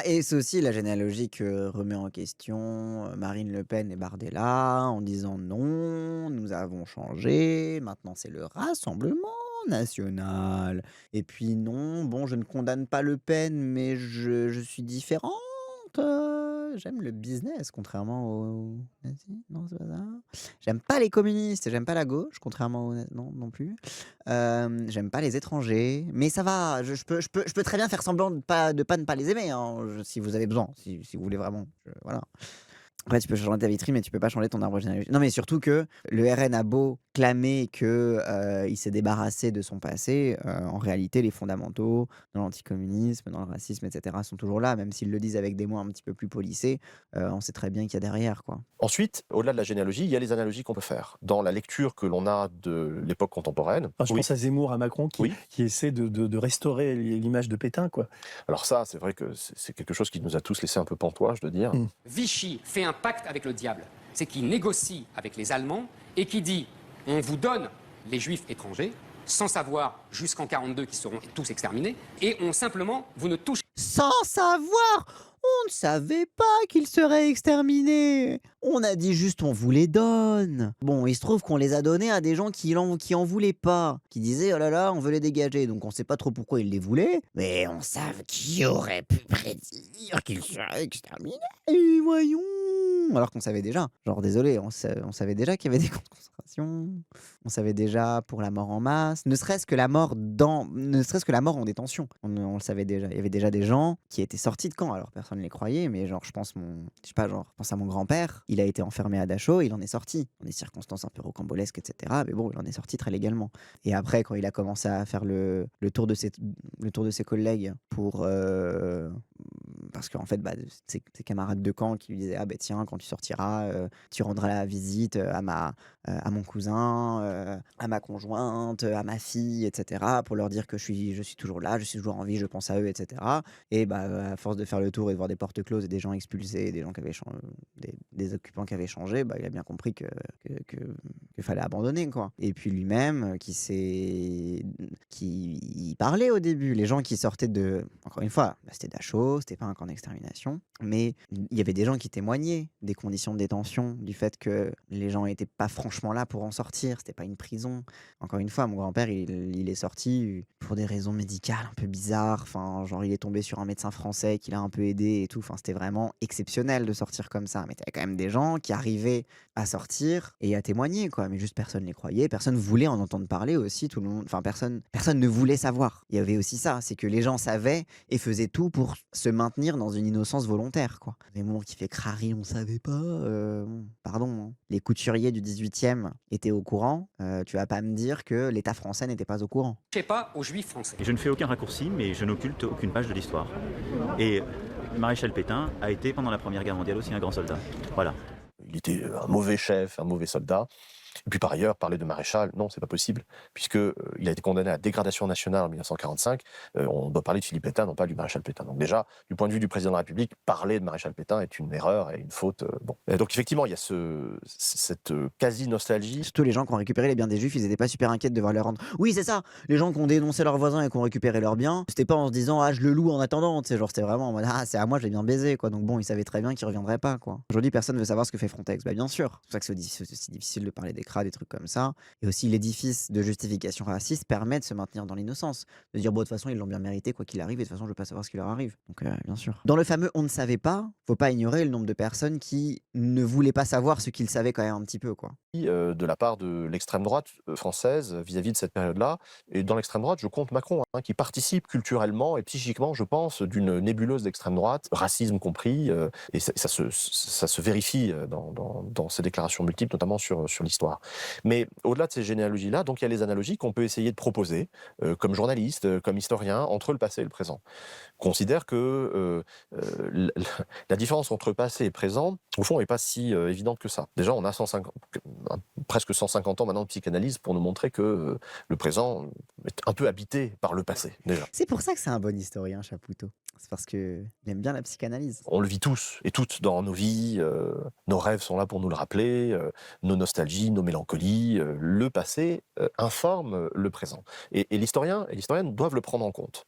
Et c'est aussi la généalogie que remet en question Marine Le Pen et Bardella en disant non, nous avons changé, maintenant c'est le Rassemblement national. Et puis non, bon, je ne condamne pas Le Pen, mais je suis différente. J'aime le business, contrairement aux nazis. Non, c'est pas ça. J'aime pas les communistes, j'aime pas la gauche, contrairement aux nazis. Non plus. J'aime pas les étrangers, mais ça va. Je peux très bien faire semblant de pas ne pas les aimer, hein, si vous avez besoin, si vous voulez vraiment. Voilà. Après, tu peux changer ta vitrine, mais tu peux pas changer ton arbre généalogique. Non, mais surtout que le RN a beau clamer que il s'est débarrassé de son passé, en réalité, les fondamentaux dans l'anticommunisme, dans le racisme, etc., sont toujours là, même s'ils le disent avec des mots un petit peu plus polissés. On sait très bien qu'il y a derrière, quoi. Ensuite, au-delà de la généalogie, il y a les analogies qu'on peut faire. Dans la lecture que l'on a de l'époque contemporaine, Enfin, je pense à Zemmour, à Macron, qui essaie de restaurer l'image de Pétain, quoi. Alors ça, c'est vrai que c'est quelque chose qui nous a tous laissé un peu pantois, je dois dire. Vichy fait un pacte avec le diable. C'est qu'il négocie avec les Allemands et qui dit on vous donne les Juifs étrangers, sans savoir jusqu'en 42 qu'ils seront tous exterminés, et on simplement, vous ne touchez Sans savoir! On ne savait pas qu'ils seraient exterminés. On a dit juste on vous les donne. Bon, il se trouve qu'on les a donnés à des gens qui en voulaient pas, qui disaient oh là là, on veut les dégager. Donc on sait pas trop pourquoi ils les voulaient, mais on savait qui aurait pu prédire qu'ils seraient exterminés. Et voyons. Alors qu'on savait déjà. Genre désolé, on savait déjà qu'il y avait des camps de concentration. On savait déjà pour la mort en masse, ne serait-ce que la mort en détention. On le savait déjà. Il y avait déjà des gens qui étaient sortis de camp. Alors personne ne les croyait, mais genre je pense à mon grand-père. Il a été enfermé à Dachau, il en est sorti. Dans des circonstances un peu rocambolesques, etc. Mais bon, il en est sorti très légalement. Et après, quand il a commencé à faire le tour de ses collègues pour parce qu'en fait, ses camarades de camp qui lui disaient ah ben tiens, quand tu sortiras, tu rendras la visite à mon cousin, à ma conjointe, à ma fille, etc. pour leur dire que je suis toujours là, je suis toujours en vie, je pense à eux, etc. Et à force de faire le tour et de voir des portes closes et des gens expulsés, des gens qui avaient des occupants qui avaient changé, il a bien compris que fallait abandonner, quoi. Et puis lui-même, qui parlait au début, les gens qui sortaient encore une fois, c'était Dachau, c'était pas un camp d'extermination, mais il y avait des gens qui témoignaient des conditions de détention, du fait que les gens n'étaient pas franchement là pour en sortir, c'était pas une prison. Encore une fois, mon grand-père, il est sorti pour des raisons médicales un peu bizarres, enfin, genre il est tombé sur un médecin français qui l'a un peu aidé et tout, enfin, c'était vraiment exceptionnel de sortir comme ça, mais t'avais quand même des gens qui arrivaient à sortir et à témoigner, quoi, mais juste personne les croyait, personne voulait en entendre parler aussi, tout le monde, enfin, personne ne voulait savoir. Il y avait aussi ça, c'est que les gens savaient et faisaient tout pour se maintenir dans une innocence volontaire, quoi. Zemmour qui fait crari, on savait pas, pardon, hein. Les couturiers du 18e étaient au courant, tu vas pas me dire que l'État français n'était pas au courant. pas aux Juifs français. Je ne fais aucun raccourci, mais je n'occulte aucune page de l'histoire. Et le maréchal Pétain a été pendant la Première Guerre mondiale aussi un grand soldat. Voilà. Il était un mauvais chef, un mauvais soldat. Et puis par ailleurs, parler de maréchal, non, c'est pas possible, puisqu'il a été condamné à dégradation nationale en 1945. On doit parler de Philippe Pétain, non pas du maréchal Pétain. Donc déjà, du point de vue du président de la République, parler de maréchal Pétain est une erreur et une faute. Bon. Donc effectivement, il y a cette quasi-nostalgie. Surtout les gens qui ont récupéré les biens des Juifs, ils n'étaient pas super inquiets de devoir les rendre. Oui, c'est ça, les gens qui ont dénoncé leurs voisins et qui ont récupéré leurs biens, c'était pas en se disant « Ah, je le loue en attendant », tu sais, genre c'était vraiment en mode « Ah, c'est à moi, je l'ai bien baisé », quoi. Donc bon, ils savaient très bien qu'ils reviendraient pas, quoi. Aujourd'hui, personne ne veut savoir ce que fait Frontex. Bien sûr. C'est pour ça que c'est aussi difficile de parler des CRA, des trucs comme ça. Et aussi, l'édifice de justification raciste permet de se maintenir dans l'innocence. De dire, bon, de toute façon, ils l'ont bien mérité, quoi qu'il arrive, et de toute façon, je veux pas savoir ce qui leur arrive. Donc, bien sûr. Dans le fameux on ne savait pas, faut pas ignorer le nombre de personnes qui ne voulaient pas savoir ce qu'ils savaient quand même un petit peu, quoi. De la part de l'extrême droite française vis-à-vis de cette période-là. Et dans l'extrême droite, je compte Macron, qui participe culturellement et psychiquement, je pense, d'une nébuleuse d'extrême droite, racisme compris, et ça se vérifie dans ses déclarations multiples, notamment sur l'histoire. Mais au-delà de ces généalogies-là, donc il y a les analogies qu'on peut essayer de proposer, comme journaliste, comme historien, entre le passé et le présent. On considère que la différence entre passé et présent, au fond, n'est pas si évidente que ça. Déjà, on a presque 150 ans maintenant de psychanalyse pour nous montrer que le présent est un peu habité par le passé, déjà. C'est pour ça que c'est un bon historien, Chapoutot. C'est parce qu'il aime bien la psychanalyse. On le vit tous et toutes dans nos vies. Nos rêves sont là pour nous le rappeler, nos nostalgies, nos mélancolies. Le passé informe le présent. Et l'historien et l'historienne doivent le prendre en compte,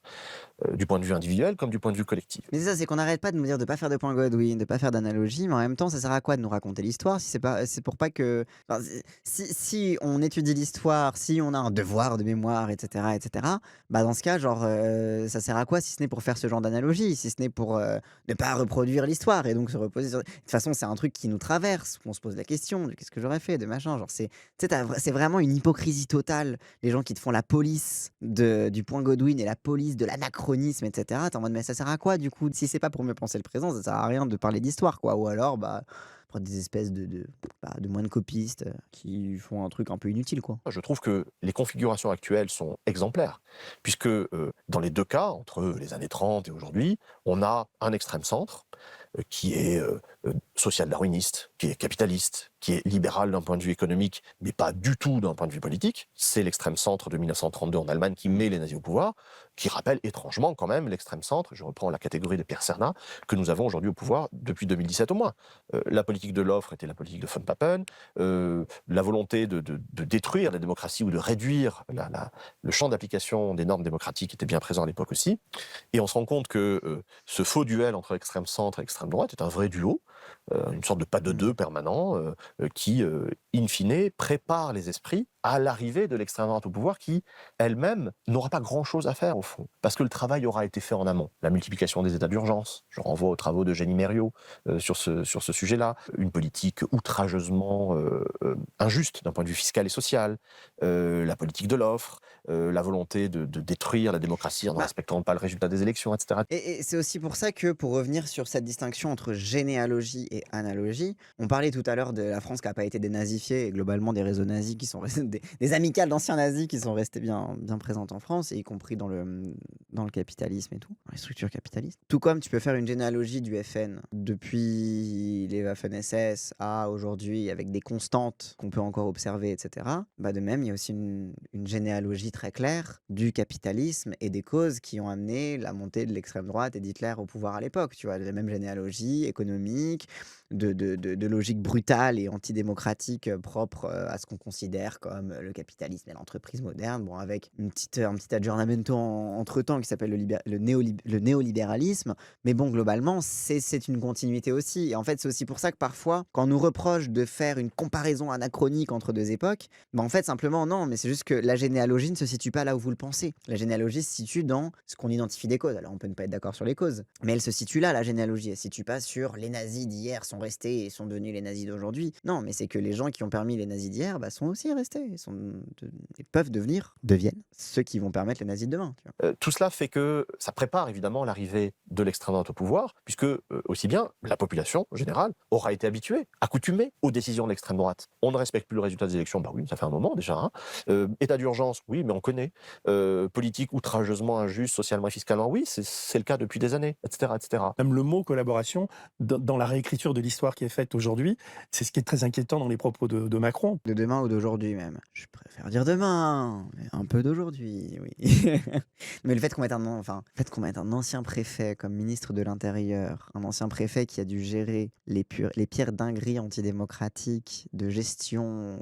du point de vue individuel comme du point de vue collectif. Mais c'est ça, c'est qu'on n'arrête pas de nous dire de pas faire de point Godwin, de pas faire d'analogie, mais en même temps, ça sert à quoi de nous raconter l'histoire si c'est pour pas que... Enfin, si on étudie l'histoire, si on a un devoir de mémoire, etc., dans ce cas, genre, ça sert à quoi si ce n'est pour faire ce genre d'analogie, si ce n'est pour ne pas reproduire l'histoire et donc se reposer sur... De toute façon, c'est un truc qui nous traverse, qu'on se pose la question de qu'est-ce que j'aurais fait, de machin, genre, c'est vraiment une hypocrisie totale, les gens qui te font la police du point Godwin et la police de l'anachronisme, etc. T'es en mode, mais ça sert à quoi, du coup? Si c'est pas pour mieux penser le présent, ça sert à rien de parler d'histoire, quoi. Ou alors, pour des espèces de moines copistes qui font un truc un peu inutile, quoi. Je trouve que les configurations actuelles sont exemplaires, puisque dans les deux cas, entre les années 30 et aujourd'hui, on a un extrême centre qui est social-darwiniste, qui est capitaliste, qui est libéral d'un point de vue économique, mais pas du tout d'un point de vue politique. C'est l'extrême centre de 1932 en Allemagne qui met les nazis au pouvoir, qui rappelle étrangement quand même l'extrême centre, je reprends la catégorie de Pierre Cernat, que nous avons aujourd'hui au pouvoir depuis 2017 au moins. La politique de l'offre était la politique de von Papen, la volonté de détruire la démocratie ou de réduire le champ d'application des normes démocratiques était bien présent à l'époque aussi. Et on se rend compte que ce faux duel entre extrême centre et extrême droite est un vrai duo, une sorte de pas de deux permanent qui, in fine, prépare les esprits à l'arrivée de l'extrême droite au pouvoir qui, elle-même, n'aura pas grand-chose à faire au fond, parce que le travail aura été fait en amont. La multiplication des états d'urgence, je renvoie aux travaux de Jenny Mériot sur ce sujet-là, une politique outrageusement injuste d'un point de vue fiscal et social, la politique de l'offre, la volonté de détruire la démocratie en ne respectant pas le résultat des élections, etc. Et c'est aussi pour ça que, pour revenir sur cette distinction entre généalogie et analogie, on parlait tout à l'heure de la France qui n'a pas été dénazifiée et globalement des réseaux nazis qui sont restés, des amicales d'anciens nazis qui sont restés bien présentes en France, et y compris dans le capitalisme et tout, dans les structures capitalistes. Tout comme tu peux faire une généalogie du FN depuis les Waffen-SS à aujourd'hui avec des constantes qu'on peut encore observer, etc. Bah de même, il y a aussi une généalogie très claire du capitalisme et des causes qui ont amené la montée de l'extrême droite et d'Hitler au pouvoir à l'époque. Tu vois, la même généalogie économique, de logique brutale et antidémocratique propre à ce qu'on considère comme le capitalisme et l'entreprise moderne, bon, avec un petit aggiornamento entre-temps qui s'appelle le néolibéralisme, mais bon, globalement, c'est une continuité aussi. Et en fait, c'est aussi pour ça que parfois, quand on nous reproche de faire une comparaison anachronique entre deux époques, bah en fait, simplement, non, mais c'est juste que la généalogie ne se situe pas là où vous le pensez. La généalogie se situe dans ce qu'on identifie des causes. Alors, on peut ne pas être d'accord sur les causes, mais elle se situe là, la généalogie. Elle ne se situe pas sur les nazis d'hier sont restés et sont devenus les nazis d'aujourd'hui. Non, mais c'est que les gens qui ont permis les nazis d'hier sont aussi restés. Ils peuvent deviennent ceux qui vont permettre les nazis de demain. Tu vois. Tout cela fait que ça prépare évidemment l'arrivée de l'extrême droite au pouvoir, puisque aussi bien la population générale aura été habituée, accoutumée aux décisions de l'extrême droite. On ne respecte plus le résultat des élections, bah oui, ça fait un moment déjà. Hein. État d'urgence, oui, mais on connaît. Politique outrageusement injuste, socialement et fiscalement, oui, c'est le cas depuis des années, etc., etc. Même le mot collaboration, dans la réécriture de l'histoire qui est faite aujourd'hui, c'est ce qui est très inquiétant dans les propos de Macron. De demain ou d'aujourd'hui même. Je préfère dire demain, mais un peu d'aujourd'hui, oui. Mais le fait qu'on mette un ancien préfet comme ministre de l'Intérieur, un ancien préfet qui a dû gérer les pires dingueries antidémocratiques de gestion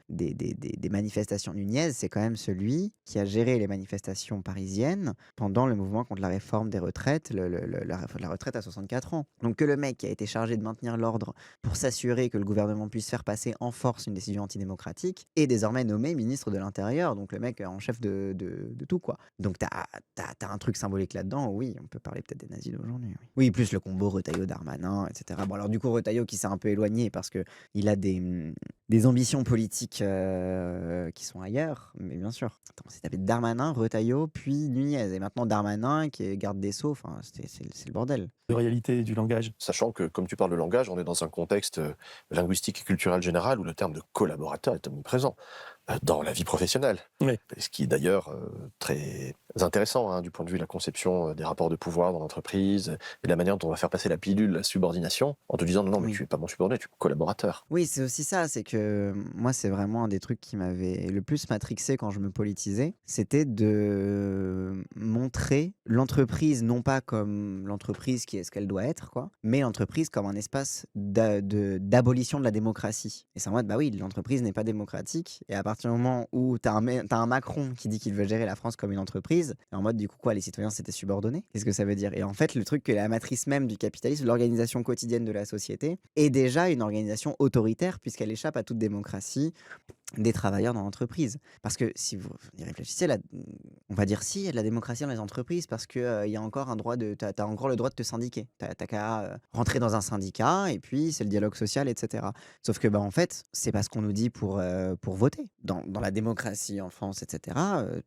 des manifestations Nunez, c'est quand même celui qui a géré les manifestations parisiennes pendant le mouvement contre la réforme des retraites, la retraite à 64 ans. Donc que le mec qui a été chargé de maintenir l'ordre pour s'assurer que le gouvernement puisse faire passer en force une décision antidémocratique est désormais nommé ministre de l'Intérieur, donc le mec en chef de tout, quoi. Donc t'as un truc symbolique là-dedans, oui, on peut parler peut-être des nazis d'aujourd'hui. Oui, plus le combo Retailleau-Darmanin, etc. Bon, alors du coup, Retailleau qui s'est un peu éloigné parce qu'il a des ambitions politiques qui sont ailleurs, mais bien sûr. Attends, c'est tapé Darmanin, Retailleau, puis Nunez, et maintenant Darmanin qui est garde des Sceaux, enfin, c'est le bordel. De réalité du langage. Sachant que, comme tu parles de langage, on est dans un contexte linguistique et culturel général où le terme de collaborateur est omniprésent dans la vie professionnelle. Oui. Ce qui est d'ailleurs très intéressant du point de vue de la conception des rapports de pouvoir dans l'entreprise et de la manière dont on va faire passer la pilule, la subordination, en te disant non, mais tu n'es pas mon subordonné, tu es mon collaborateur. Oui, c'est aussi ça, c'est que moi, c'est vraiment un des trucs qui m'avait le plus matrixé quand je me politisais, c'était de montrer l'entreprise non pas comme l'entreprise qui est ce qu'elle doit être, quoi, mais l'entreprise comme un espace d'abolition de la démocratie. Et c'est en mode, bah oui, l'entreprise n'est pas démocratique, et à partir du moment où t'as un Macron qui dit qu'il veut gérer la France comme une entreprise, et en mode, du coup, quoi, les citoyens s'étaient subordonnés? Qu'est-ce que ça veut dire? Et en fait, le truc que la matrice même du capitalisme, l'organisation quotidienne de la société, est déjà une organisation autoritaire, puisqu'elle échappe à toute démocratie, des travailleurs dans l'entreprise. Parce que si vous y réfléchissez, on va dire si, il y a de la démocratie dans les entreprises parce que il y a encore t'as encore le droit de te syndiquer. T'as qu'à rentrer dans un syndicat et puis c'est le dialogue social, etc. Sauf que, bah, en fait, c'est pas ce qu'on nous dit pour voter. Dans la démocratie en France, etc.,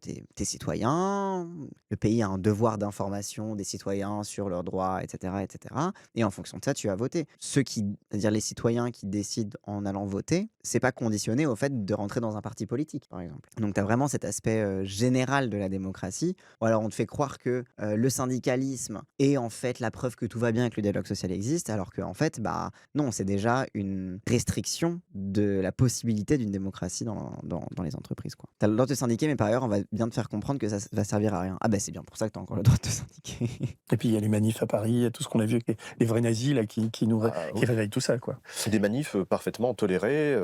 t'es citoyen, le pays a un devoir d'information des citoyens sur leurs droits, etc., etc. Et en fonction de ça, tu vas voter. C'est-à-dire les citoyens qui décident en allant voter, c'est pas conditionné au fait de rentrer dans un parti politique, par exemple. Donc tu as vraiment cet aspect général de la démocratie. Ou alors on te fait croire que le syndicalisme est en fait la preuve que tout va bien et que le dialogue social existe, alors qu'en fait, bah non, c'est déjà une restriction de la possibilité d'une démocratie dans les entreprises, quoi. Tu as le droit de te syndiquer, mais par ailleurs, on va bien te faire comprendre que ça va servir à rien. Ah bah c'est bien pour ça que tu as encore le droit de te syndiquer. Et puis il y a les manifs à Paris, il y a tout ce qu'on a vu avec les vrais nazis là, qui Oui. réveillent tout ça, quoi. C'est des manifs parfaitement tolérés,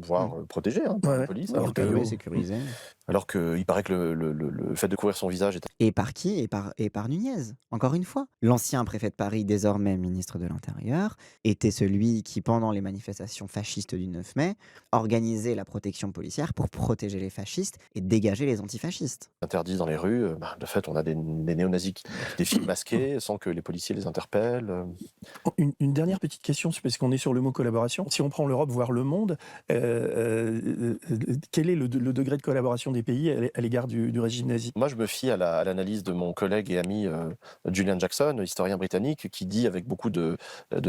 voire protégés par Ouais, la ouais. police. Encadré, sécurisé. Alors qu'il paraît que le fait de couvrir son visage est... Et par qui? Et par Nunez, encore une fois. L'ancien préfet de Paris, désormais ministre de l'Intérieur, était celui qui, pendant les manifestations fascistes du 9 mai, organisait la protection policière pour protéger les fascistes et dégager les antifascistes. interdit dans les rues. De fait, on a des néo-nazis qui défilent masqués sans que les policiers les interpellent. Une dernière petite question, parce qu'on est sur le mot collaboration. Si on prend l'Europe, voire le monde, quel est le degré de collaboration des pays à l'égard du régime nazi? Moi, je me fie à l'analyse de mon collègue et ami Julian Jackson, historien britannique, qui dit avec beaucoup de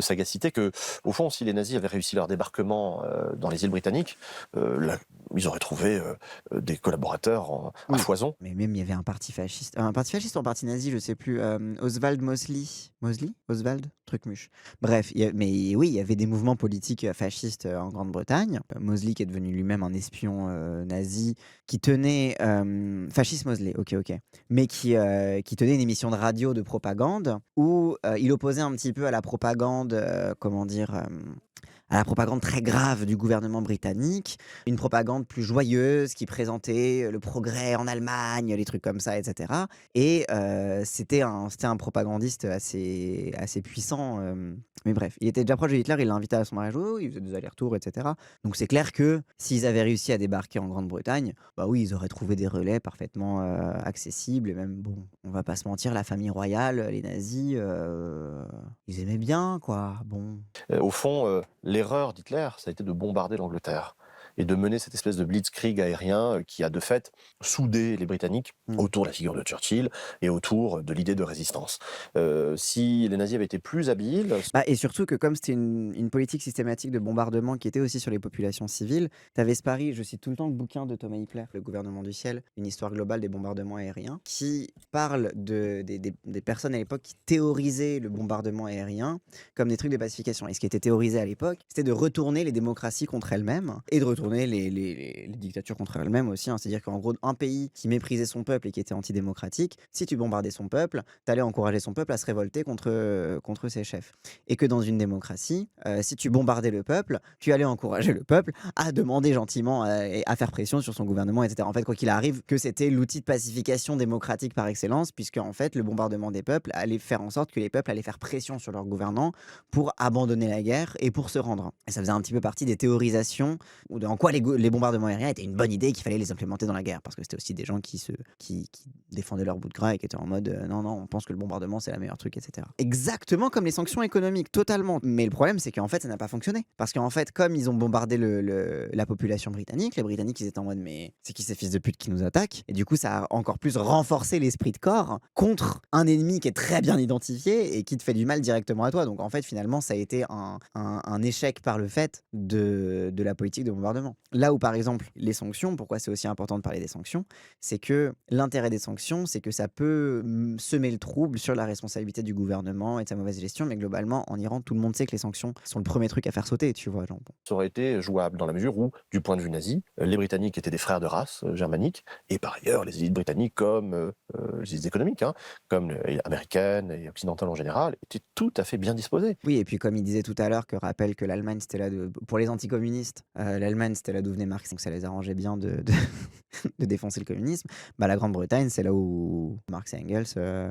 sagacité que, au fond, si les nazis avaient réussi leur débarquement dans les îles britanniques, ils auraient trouvé des collaborateurs à foison. Mais même, il y avait un parti fasciste ou un parti nazi, je sais plus, Oswald Mosley? Oswald? Trucmuche. Bref, mais oui, il y avait des mouvements politiques fascistes en Grande-Bretagne. Mosley qui est devenu lui-même un espion nazi, qui tenait... fasciste Mosley, ok. Mais qui tenait une émission de radio de propagande où il opposait un petit peu à la propagande, à la propagande très grave du gouvernement britannique, une propagande plus joyeuse qui présentait le progrès en Allemagne, les trucs comme ça, etc. Et c'était un propagandiste assez puissant. Mais bref, il était déjà proche de Hitler, il l'a invité à son mariage, il faisait des allers-retours, etc. Donc c'est clair que s'ils avaient réussi à débarquer en Grande-Bretagne, bah oui, ils auraient trouvé des relais parfaitement accessibles. Et même, bon, on va pas se mentir, la famille royale, les nazis, ils aimaient bien, quoi. Bon. Au fond, l'erreur d'Hitler, ça a été de bombarder l'Angleterre et de mener cette espèce de blitzkrieg aérien qui a de fait soudé les Britanniques autour de la figure de Churchill et autour de l'idée de résistance. Si les nazis avaient été plus habiles... Et surtout que comme c'était une politique systématique de bombardement qui était aussi sur les populations civiles, t'avais ce pari, je cite tout le temps le bouquin de Thomas Hippler, Le gouvernement du ciel, une histoire globale des bombardements aériens, qui parle des personnes à l'époque qui théorisaient le bombardement aérien comme des trucs de pacification. Et ce qui était théorisé à l'époque, c'était de retourner les démocraties contre elles-mêmes et de retourner les dictatures contre elles-mêmes aussi. C'est-à-dire qu'en gros, un pays qui méprisait son peuple et qui était antidémocratique, si tu bombardais son peuple, t'allais encourager son peuple à se révolter contre ses chefs. Et que dans une démocratie, si tu bombardais le peuple, tu allais encourager le peuple à demander gentiment à faire pression sur son gouvernement, etc. En fait, quoi qu'il arrive, que c'était l'outil de pacification démocratique par excellence, puisque en fait, le bombardement des peuples allait faire en sorte que les peuples allaient faire pression sur leurs gouvernants pour abandonner la guerre et pour se rendre. Et ça faisait un petit peu partie des théorisations en quoi les bombardements aériens étaient une bonne idée et qu'il fallait les implémenter dans la guerre, parce que c'était aussi des gens qui défendaient leur bout de gras et qui étaient en mode non, on pense que le bombardement c'est la meilleure truc, etc. Exactement comme les sanctions économiques, totalement. Mais le problème c'est qu'en fait ça n'a pas fonctionné, parce qu'en fait comme ils ont bombardé la population britannique, les Britanniques ils étaient en mode mais c'est qui ces fils de pute qui nous attaquent, et du coup ça a encore plus renforcé l'esprit de corps contre un ennemi qui est très bien identifié et qui te fait du mal directement à toi. Donc en fait finalement ça a été un échec par le fait de la politique de bombardement. Là où par exemple les sanctions, pourquoi c'est aussi important de parler des sanctions, c'est que l'intérêt des sanctions, c'est que ça peut semer le trouble sur la responsabilité du gouvernement et de sa mauvaise gestion, mais globalement en Iran tout le monde sait que les sanctions sont le premier truc à faire sauter, tu vois. Genre, bon. Ça aurait été jouable dans la mesure où, du point de vue nazi, les Britanniques étaient des frères de race germaniques, et par ailleurs les élites britanniques comme les élites économiques, comme américaines et occidentales en général, étaient tout à fait bien disposées. Oui, et puis comme il disait tout à l'heure, que rappelle que l'Allemagne c'était là pour les anticommunistes, l'Allemagne c'était là d'où venait Marx, donc ça les arrangeait bien de défoncer le communisme. Bah, la Grande-Bretagne, c'est là où Marx et Engels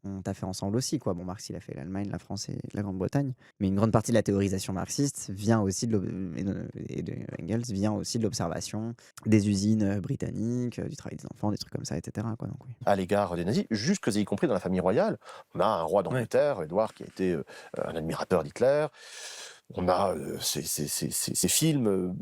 ont taffé ensemble aussi, quoi. Bon, Marx, il a fait l'Allemagne, la France et la Grande-Bretagne. Mais une grande partie de la théorisation marxiste vient aussi et de Engels vient aussi de l'observation des usines britanniques, du travail des enfants, des trucs comme ça, etc., quoi. Donc, oui. À l'égard des nazis, jusque y compris dans la famille royale. On a un roi d'Angleterre, Édouard, qui a été un admirateur d'Hitler. On a ces films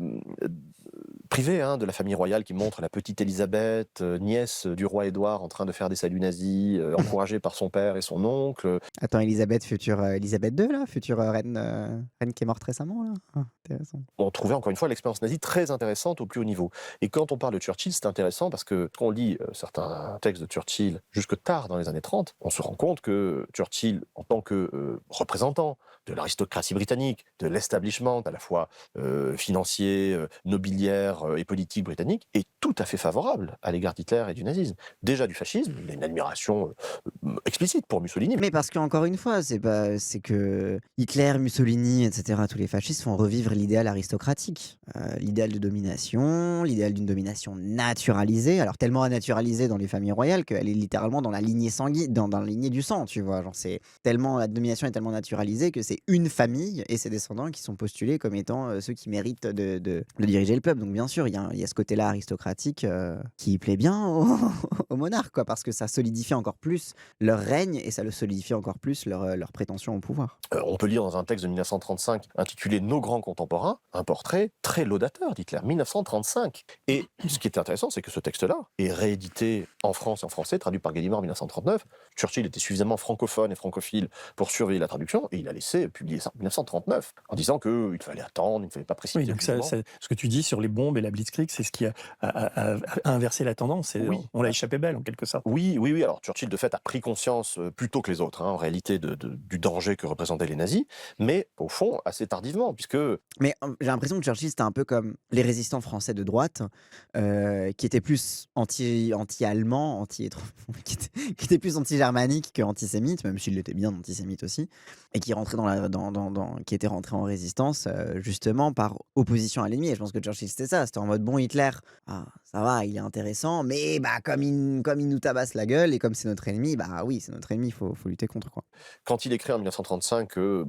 privés de la famille royale qui montrent la petite Élisabeth, nièce du roi Édouard, en train de faire des saluts nazis, encouragée par son père et son oncle. Attends, Elisabeth, future Elisabeth II, là, future reine qui est morte récemment, là. Ah, intéressant. On trouvait encore une fois l'expérience nazie très intéressante au plus haut niveau. Et quand on parle de Churchill, c'est intéressant parce que quand on lit certains textes de Churchill jusque tard dans les années 30, on se rend compte que Churchill, en tant que représentant de l'aristocratie britannique, de l'establishment à la fois financier, nobiliaire et politique britannique, est tout à fait favorable à l'égard d'Hitler et du nazisme. Déjà du fascisme, il a une admiration explicite pour Mussolini. Mais parce qu'encore une fois, c'est que Hitler, Mussolini, etc., tous les fascistes font revivre l'idéal aristocratique. L'idéal de domination, l'idéal d'une domination naturalisée, alors tellement naturalisée dans les familles royales qu'elle est littéralement dans la lignée sanguine, dans la lignée du sang, tu vois. Genre, la domination est tellement naturalisée que c'est une famille et ses descendants qui sont postulés comme étant ceux qui méritent de diriger le peuple. Donc bien sûr, il y a ce côté-là aristocratique qui plaît bien aux monarques, quoi, parce que ça solidifie encore plus leur règne et ça le solidifie encore plus leur prétention au pouvoir. On peut lire dans un texte de 1935 intitulé « Nos grands contemporains » un portrait très laudateur d'Hitler, 1935. Et ce qui est intéressant, c'est que ce texte-là est réédité en France et en français, traduit par Gallimard en 1939. Churchill était suffisamment francophone et francophile pour surveiller la traduction et il a laissé publier ça en 1939 en disant qu'il fallait attendre, il ne fallait pas précipiter. Oui, donc ce que tu dis sur les bombes et la blitzkrieg, c'est ce qui a inversé la tendance. On l'a échappé belle en quelque sorte. Oui. Alors Churchill de fait a pris conscience plus tôt que les autres, en réalité, du danger que représentaient les nazis, mais au fond assez tardivement, puisque... Mais j'ai l'impression que Churchill c'était un peu comme les résistants français de droite, qui étaient plus anti-allemands, qui étaient plus anti-germaniques qu'antisémites, même s'il était bien antisémite aussi, et qui rentraient qui étaient rentrés en résistance justement par opposition à l'ennemi. Et je pense que Churchill c'était ça, c'était en mode bon, Hitler, ça va, il est intéressant, mais comme il nous tabasse la gueule et comme c'est notre ennemi, oui, c'est notre ennemi, il faut lutter contre, quoi. Quand il écrit en 1935 que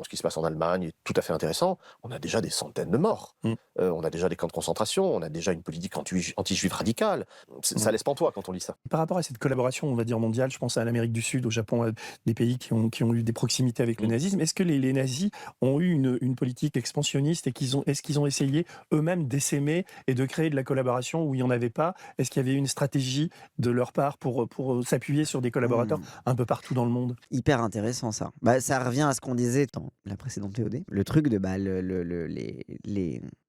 ce qui se passe en Allemagne est tout à fait intéressant, on a déjà des centaines de morts, on a déjà des camps de concentration, on a déjà une politique anti-juive radicale. Ça laisse pantois quand on lit ça. Par rapport à cette collaboration, on va dire mondiale, je pense à l'Amérique du Sud, au Japon, à des pays qui ont eu des proximités avec le nazisme. Est-ce que les nazis ont eu une politique expansionniste et est-ce qu'ils ont essayé eux-mêmes d'essaimer et de créer de la collaboration où il n'y en avait pas? Est-ce qu'il y avait une stratégie de leur part pour s'appuyer sur des collaborateurs un peu partout dans le monde? Hyper intéressant ça. Ça revient à ce qu'on disait dans la précédente VOD. Le truc de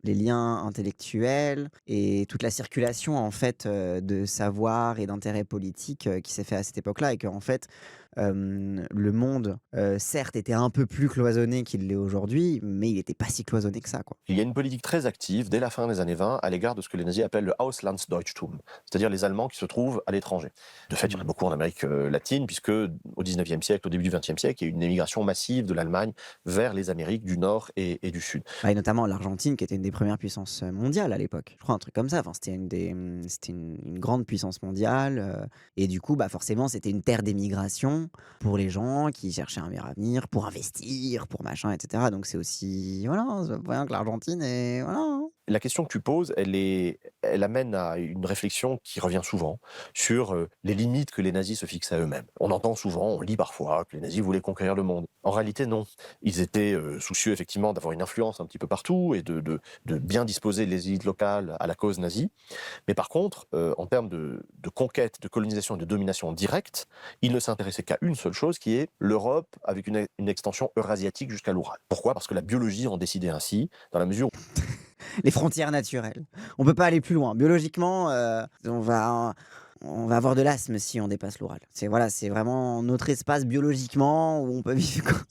les liens intellectuels et toute la circulation en fait de savoir et d'intérêt politique qui s'est fait à cette époque-là et qu'en fait le monde certes était un peu plus cloisonné qu'il l'est aujourd'hui, mais il n'était pas si cloisonné que ça, quoi. Il y a une politique très active dès la fin des années 20 à l'égard de ce que les nazis appellent le Auslandsdeutschtum, c'est-à-dire les Allemands qui se trouvent à l'étranger. De fait, il y en a beaucoup en Amérique latine, puisque au 19e siècle, au début du 20e siècle, il y a eu une émigration massive de l'Allemagne vers les Amériques du Nord et du Sud. Et notamment l'Argentine, qui était une des premières puissances mondiales à l'époque. Je crois un truc comme ça. Enfin, c'était une grande puissance mondiale. Et du coup, forcément, c'était une terre d'émigration pour les gens qui cherchaient un meilleur avenir, pour investir, pour machin, etc. Donc c'est aussi, voilà, c'est pas rien que l'Argentine est, voilà. La question que tu poses, elle amène à une réflexion qui revient souvent sur les limites que les nazis se fixent à eux-mêmes. On entend souvent, on lit parfois que les nazis voulaient conquérir le monde. En réalité, non. Ils étaient soucieux effectivement d'avoir une influence un petit peu partout et de bien disposer les élites locales à la cause nazie. Mais par contre, en termes de conquête, de colonisation et de domination directe, ils ne s'intéressaient qu'à une seule chose, qui est l'Europe avec une extension eurasiatique jusqu'à l'Oural. Pourquoi ? Parce que la biologie en décidait ainsi, dans la mesure où... Les frontières naturelles. On peut pas aller plus loin. Biologiquement, on va avoir de l'asthme si on dépasse l'Oural. C'est vraiment notre espace biologiquement où on peut vivre.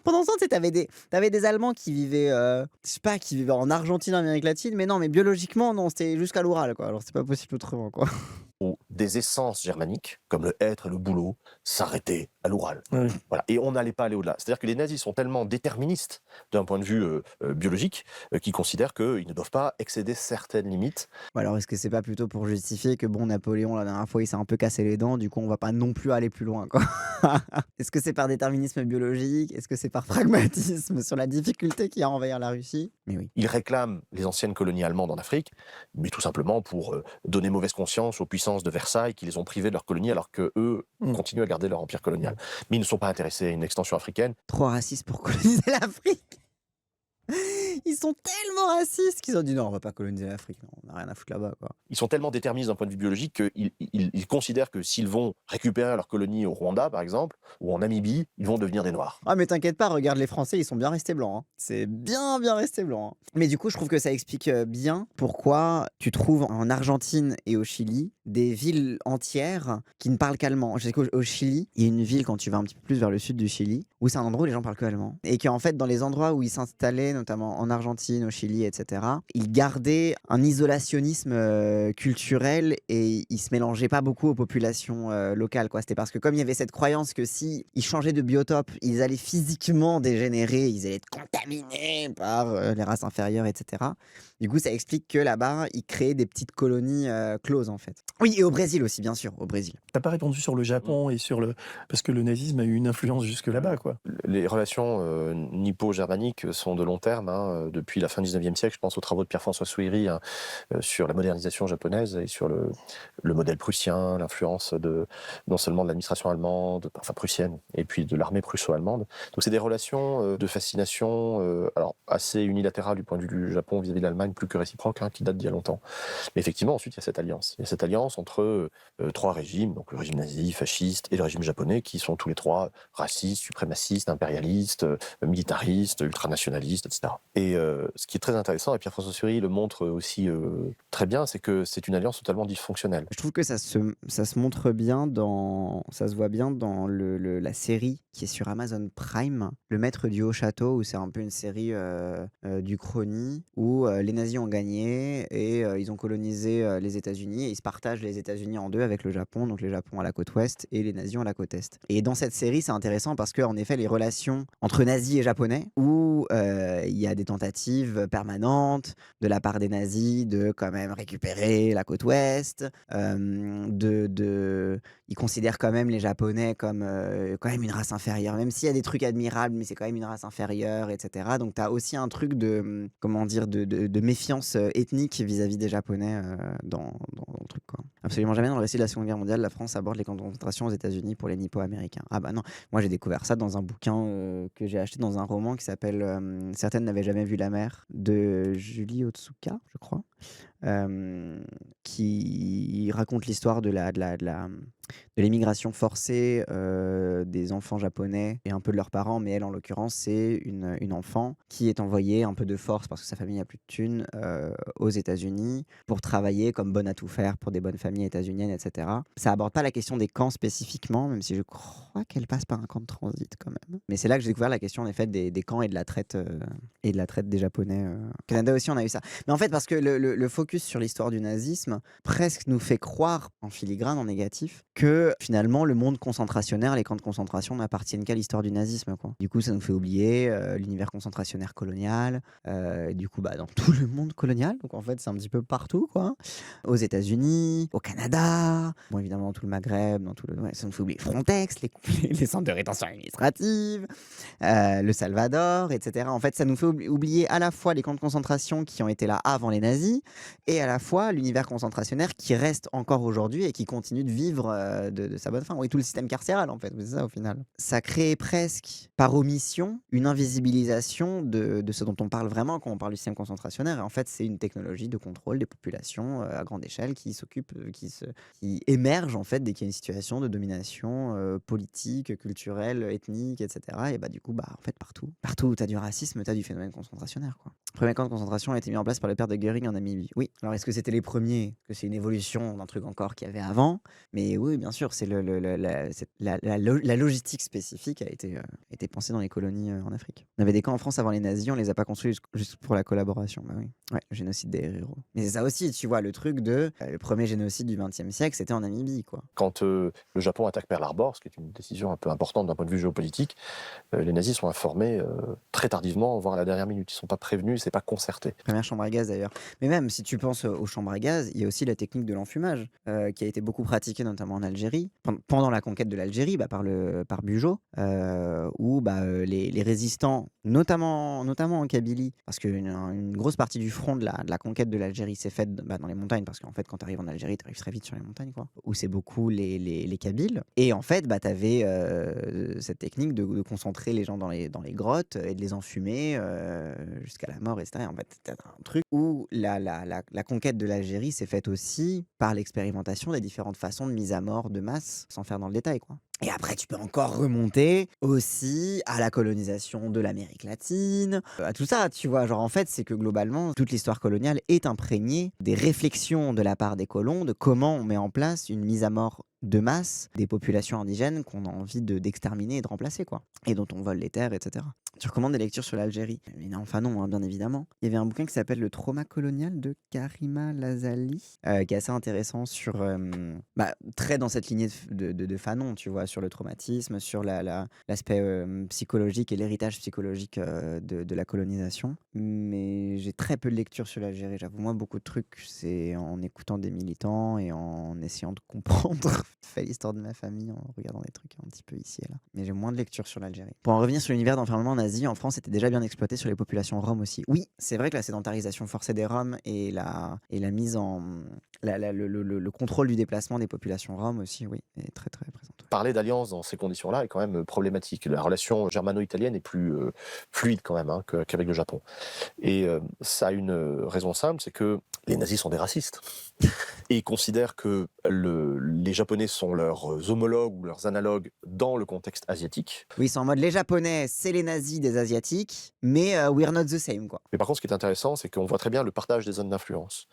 Pendant ce temps, t'avais des Allemands qui vivaient, qui vivaient en Argentine, en Amérique latine, mais non, mais biologiquement, non, c'était jusqu'à l'Oural, quoi. Alors c'est pas possible autrement, quoi. des essences germaniques, comme le hêtre et le bouleau, s'arrêtaient à l'Oural. Oui. Voilà. Et on n'allait pas aller au-delà. C'est-à-dire que les nazis sont tellement déterministes d'un point de vue biologique qu'ils considèrent qu'ils ne doivent pas excéder certaines limites. Ou alors est-ce que c'est pas plutôt pour justifier que bon, Napoléon, la dernière fois, il s'est un peu cassé les dents, du coup, on va pas non plus aller plus loin, quoi. Est-ce que c'est par déterminisme biologique? Est-ce que c'est par pragmatisme sur la difficulté qu'il y a à envahir la Russie? Mais oui. Ils réclament les anciennes colonies allemandes en Afrique, mais tout simplement pour donner mauvaise conscience aux puissances de Versailles qui les ont privés de leurs colonies alors qu'eux continuent à garder leur empire colonial. Mais ils ne sont pas intéressés à une extension africaine. Trop raciste pour coloniser l'Afrique. Ils sont tellement racistes qu'ils ont dit non, on va pas coloniser l'Afrique, non, on n'a rien à foutre là-bas, quoi. Ils sont tellement déterministes d'un point de vue biologique qu'ils considèrent que s'ils vont récupérer leur colonie au Rwanda, par exemple, ou en Namibie, ils vont devenir des Noirs. Ah mais t'inquiète pas, regarde les Français, ils sont bien restés blancs, hein. C'est bien resté blanc, hein. Mais du coup, je trouve que ça explique bien pourquoi tu trouves en Argentine et au Chili des villes entières qui ne parlent qu'allemand. Je sais qu'au Chili, il y a une ville quand tu vas un petit peu plus vers le sud du Chili, où c'est un endroit où les gens parlent que allemand. Et qu'en fait, dans les endroits où ils s'installaient, notamment en Argentine, au Chili, etc., ils gardaient un isolationnisme culturel et ils se mélangeaient pas beaucoup aux populations locales, quoi. C'était parce que comme il y avait cette croyance que si ils changeaient de biotope, ils allaient physiquement dégénérer, ils allaient être contaminés par les races inférieures, etc. Du coup, ça explique que là-bas, ils créaient des petites colonies closes, en fait. Oui, et au Brésil aussi, bien sûr, au Brésil. T'as pas répondu sur le Japon et sur le... Parce que le nazisme a eu une influence jusque là-bas, quoi. Les relations nippo-germaniques sont de long terme, hein, depuis la fin du 19e siècle. Je pense aux travaux de Pierre-François Souiri sur la modernisation japonaise et sur le modèle prussien, l'influence non seulement de l'administration allemande, enfin prussienne, et puis de l'armée prusso-allemande. Donc c'est des relations de fascination alors assez unilatérales du point de vue du Japon vis-à-vis de l'Allemagne, plus que réciproque, hein, qui date d'il y a longtemps. Mais effectivement, ensuite, il y a cette alliance. Il y a cette alliance entre trois régimes, donc le régime nazi, fasciste, et le régime japonais, qui sont tous les trois racistes, suprémacistes, impérialistes, militaristes, ultranationalistes, etc. Et ce qui est très intéressant, et Pierre-François Soury le montre aussi très bien, c'est que c'est une alliance totalement dysfonctionnelle. Je trouve que ça se montre bien ça se voit bien dans la série qui est sur Amazon Prime, Le Maître du Haut Château, où c'est un peu une série d'Uchronie, où les nazis ont gagné et ils ont colonisé les États-Unis et ils se partagent les États-Unis en deux avec le Japon, donc le Japon à la côte ouest et les nazis à la côte est. Et dans cette série, c'est intéressant parce que en effet, les relations entre nazis et japonais, où il y a des tentatives permanentes de la part des nazis de quand même récupérer la côte ouest, ils considèrent quand même les Japonais comme quand même une race inférieure, même s'il y a des trucs admirables, mais c'est quand même une race inférieure, etc. Donc tu as aussi un truc de, comment dire, de méfiance ethnique vis-à-vis des Japonais dans le truc, quoi. Absolument jamais dans le récit de la Seconde Guerre mondiale, la France aborde les camps de concentration aux États-Unis pour les nippo-américains. Ah bah non, moi j'ai découvert ça dans un bouquin que j'ai acheté dans un roman qui s'appelle Certaines n'avaient jamais vu la mer, de Julie Otsuka, je crois. Qui raconte l'histoire de l'émigration forcée des enfants japonais et un peu de leurs parents, mais elle en l'occurrence c'est une enfant qui est envoyée un peu de force parce que sa famille n'a plus de thunes aux États-Unis pour travailler comme bonne à tout faire pour des bonnes familles états-uniennes, etc. Ça aborde pas la question des camps spécifiquement, même si je crois qu'elle passe par un camp de transit quand même. Mais c'est là que j'ai découvert la question en effet des camps et de la traite des Japonais. Au Canada aussi on a eu ça. Mais en fait parce que le focus sur l'histoire du nazisme presque nous fait croire en filigrane, en négatif, que finalement le monde concentrationnaire, les camps de concentration n'appartiennent qu'à l'histoire du nazisme, quoi. Du coup ça nous fait oublier l'univers concentrationnaire colonial, du coup dans tout le monde colonial, donc en fait c'est un petit peu partout, quoi. Aux États-Unis, au Canada, bon évidemment dans tout le Maghreb, ça nous fait oublier Frontex, les centres de rétention administrative, le Salvador, etc. En fait ça nous fait oublier à la fois les camps de concentration qui ont été là avant les nazis et à la fois l'univers concentrationnaire qui reste encore aujourd'hui et qui continue de vivre de sa bonne fin. Oui, tout le système carcéral, en fait, c'est ça au final. Ça crée presque, par omission, une invisibilisation de ce dont on parle vraiment quand on parle du système concentrationnaire. Et en fait, c'est une technologie de contrôle des populations à grande échelle qui émerge, en fait, dès qu'il y a une situation de domination politique, culturelle, ethnique, etc. Et du coup, en fait, partout où tu as du racisme, tu as du phénomène concentrationnaire, quoi. Le premier camp de concentration a été mis en place par le père de Göring en Namibie. Oui, alors est-ce que c'était les premiers? Est-ce que c'est une évolution d'un truc encore qu'il y avait avant? Mais oui, bien sûr, c'est la logistique spécifique a été pensée dans les colonies en Afrique. On avait des camps en France avant les nazis, on les a pas construits juste pour la collaboration. Bah oui. Ouais, le génocide des héros. Mais c'est ça aussi, tu vois, le truc de le premier génocide du XXe siècle, c'était en Namibie, quoi. Quand le Japon attaque Pearl Harbor, ce qui est une décision un peu importante d'un point de vue géopolitique, les nazis sont informés très tardivement, voire à la dernière minute. Ils ne sont pas prévenus, c'est pas concerté. Première chambre à gaz d'ailleurs. Mais même si tu penses aux chambres à gaz, il y a aussi la technique de l'enfumage qui a été beaucoup pratiquée notamment en Algérie. Pendant la conquête de l'Algérie, par Bugeaud, où les résistants, notamment en Kabylie, parce qu'une grosse partie du front de la conquête de l'Algérie s'est faite dans les montagnes, parce qu'en fait quand tu arrives en Algérie, tu arrives très vite sur les montagnes, quoi, où c'est beaucoup les Kabyles. Et en fait, tu avais cette technique de concentrer les gens dans les grottes et de les enfumer jusqu'à la mort, etc. En fait, c'était un truc où la conquête de l'Algérie s'est faite aussi par l'expérimentation des différentes façons de mise à mort de masse, sans faire dans le détail, quoi. Et après, tu peux encore remonter aussi à la colonisation de l'Amérique latine, à tout ça, tu vois. Genre, en fait, c'est que globalement, toute l'histoire coloniale est imprégnée des réflexions de la part des colons de comment on met en place une mise à mort de masse des populations indigènes qu'on a envie d'exterminer et de remplacer, quoi. Et dont on vole les terres, etc. Tu recommandes des lectures sur l'Algérie? Mais non, enfin non, hein, bien évidemment. Il y avait un bouquin qui s'appelle Le trauma colonial de Karima Lazali, qui est assez intéressant sur... très dans cette lignée de Fanon, tu vois, sur le traumatisme, sur l'aspect psychologique et l'héritage psychologique de la colonisation. Mais j'ai très peu de lectures sur l'Algérie, j'avoue. Moi, beaucoup de trucs, c'est en écoutant des militants et en essayant de comprendre fait l'histoire de ma famille en regardant des trucs un petit peu ici et là. Mais j'ai moins de lectures sur l'Algérie. Pour en revenir sur l'univers d'enfermement nazi, en France, c'était déjà bien exploité sur les populations roms aussi. Oui, c'est vrai que la sédentarisation forcée des Roms et la mise en... le contrôle du déplacement des populations roms aussi, oui, est très très présente. Parler d'alliance dans ces conditions-là est quand même problématique. La relation germano-italienne est plus fluide quand même qu'avec le Japon. Et ça a une raison simple, c'est que les nazis sont des racistes. Et ils considèrent que les Japonais sont leurs homologues ou leurs analogues dans le contexte asiatique. Oui, c'est en mode les Japonais, c'est les nazis des Asiatiques, mais we're not the same, quoi. Mais par contre, ce qui est intéressant, c'est qu'on voit très bien le partage des zones d'influence.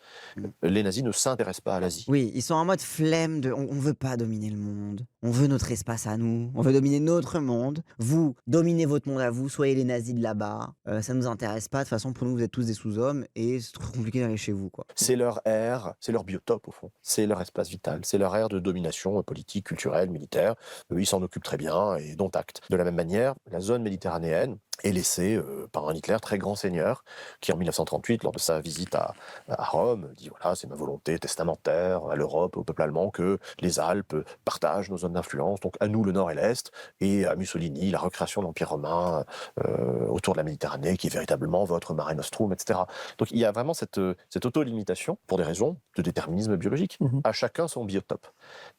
Les nazis ne s'intéressent pas à l'Asie. Oui, ils sont en mode flemme de... On veut pas dominer le monde. On veut notre espace à nous. On veut dominer notre monde. Vous, dominez votre monde à vous. Soyez les nazis de là-bas. Ça nous intéresse pas. De toute façon, pour nous, vous êtes tous des sous-hommes et c'est trop compliqué d'aller chez vous, quoi. C'est leur aire, c'est leur biotope, au fond. C'est leur espace vital. C'est leur aire de domination politique, culturelle, militaire. Ils s'en occupent très bien et dont acte. De la même manière, la zone méditerranéenne est laissée par un Hitler très grand seigneur qui, en 1938, lors de sa visite à Rome, dit voilà, c'est ma volonté testamentaire à l'Europe, au peuple allemand, que les Alpes partagent nos zones d'influence, donc à nous le Nord et l'Est, et à Mussolini, la recréation de l'Empire romain autour de la Méditerranée, qui est véritablement votre Mare Nostrum, etc. Donc il y a vraiment cette auto-limitation, pour des raisons de déterminisme biologique. À chacun son biotope.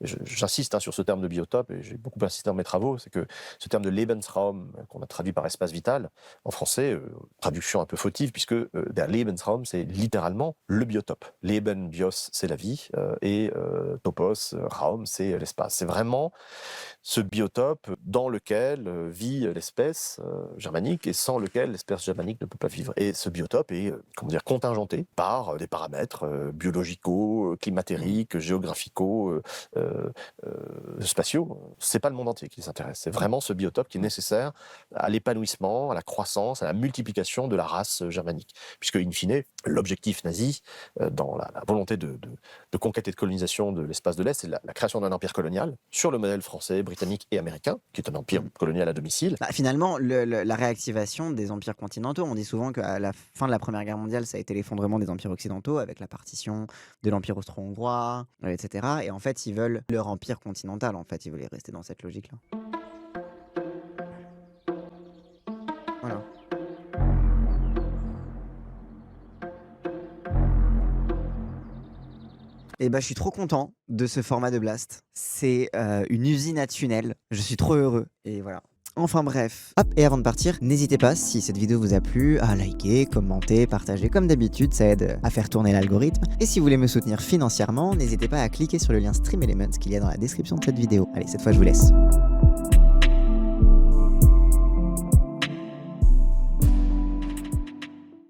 J'insiste sur ce terme de biotope, et j'ai beaucoup insisté dans mes travaux, c'est que ce terme de Lebensraum, qu'on a traduit par espace vital, en français, traduction un peu fautive, puisque der Lebensraum, c'est littéralement le biotope. Leben, bios, c'est la vie, et topos, Raum, c'est l'espace. C'est vraiment ce biotope dans lequel vit l'espèce germanique et sans lequel l'espèce germanique ne peut pas vivre. Et ce biotope est contingenté par des paramètres biologico, climatériques, géographico, spatiaux. C'est pas le monde entier qui les intéresse. C'est vraiment ce biotope qui est nécessaire à l'épanouissement, à la croissance, à la multiplication de la race germanique. Puisque, in fine, l'objectif nazi, dans la volonté de conquête et de colonisation de l'espace de l'Est, c'est la création d'un empire colonial sur le modèle français, britannique et américain, qui est un empire colonial à domicile. Finalement, la réactivation des empires continentaux, on dit souvent qu'à la fin de la Première Guerre mondiale, ça a été l'effondrement des empires occidentaux avec la partition de l'empire austro-hongrois, etc. Et en fait, ils veulent leur empire continental, en fait, ils veulent rester dans cette logique-là. Voilà. Et je suis trop content de ce format de Blast. C'est une usine à tunnels. Je suis trop heureux. Et voilà. Enfin bref. Hop, et avant de partir, n'hésitez pas, si cette vidéo vous a plu, à liker, commenter, partager. Comme d'habitude, ça aide à faire tourner l'algorithme. Et si vous voulez me soutenir financièrement, n'hésitez pas à cliquer sur le lien Stream Elements qu'il y a dans la description de cette vidéo. Allez, cette fois je vous laisse.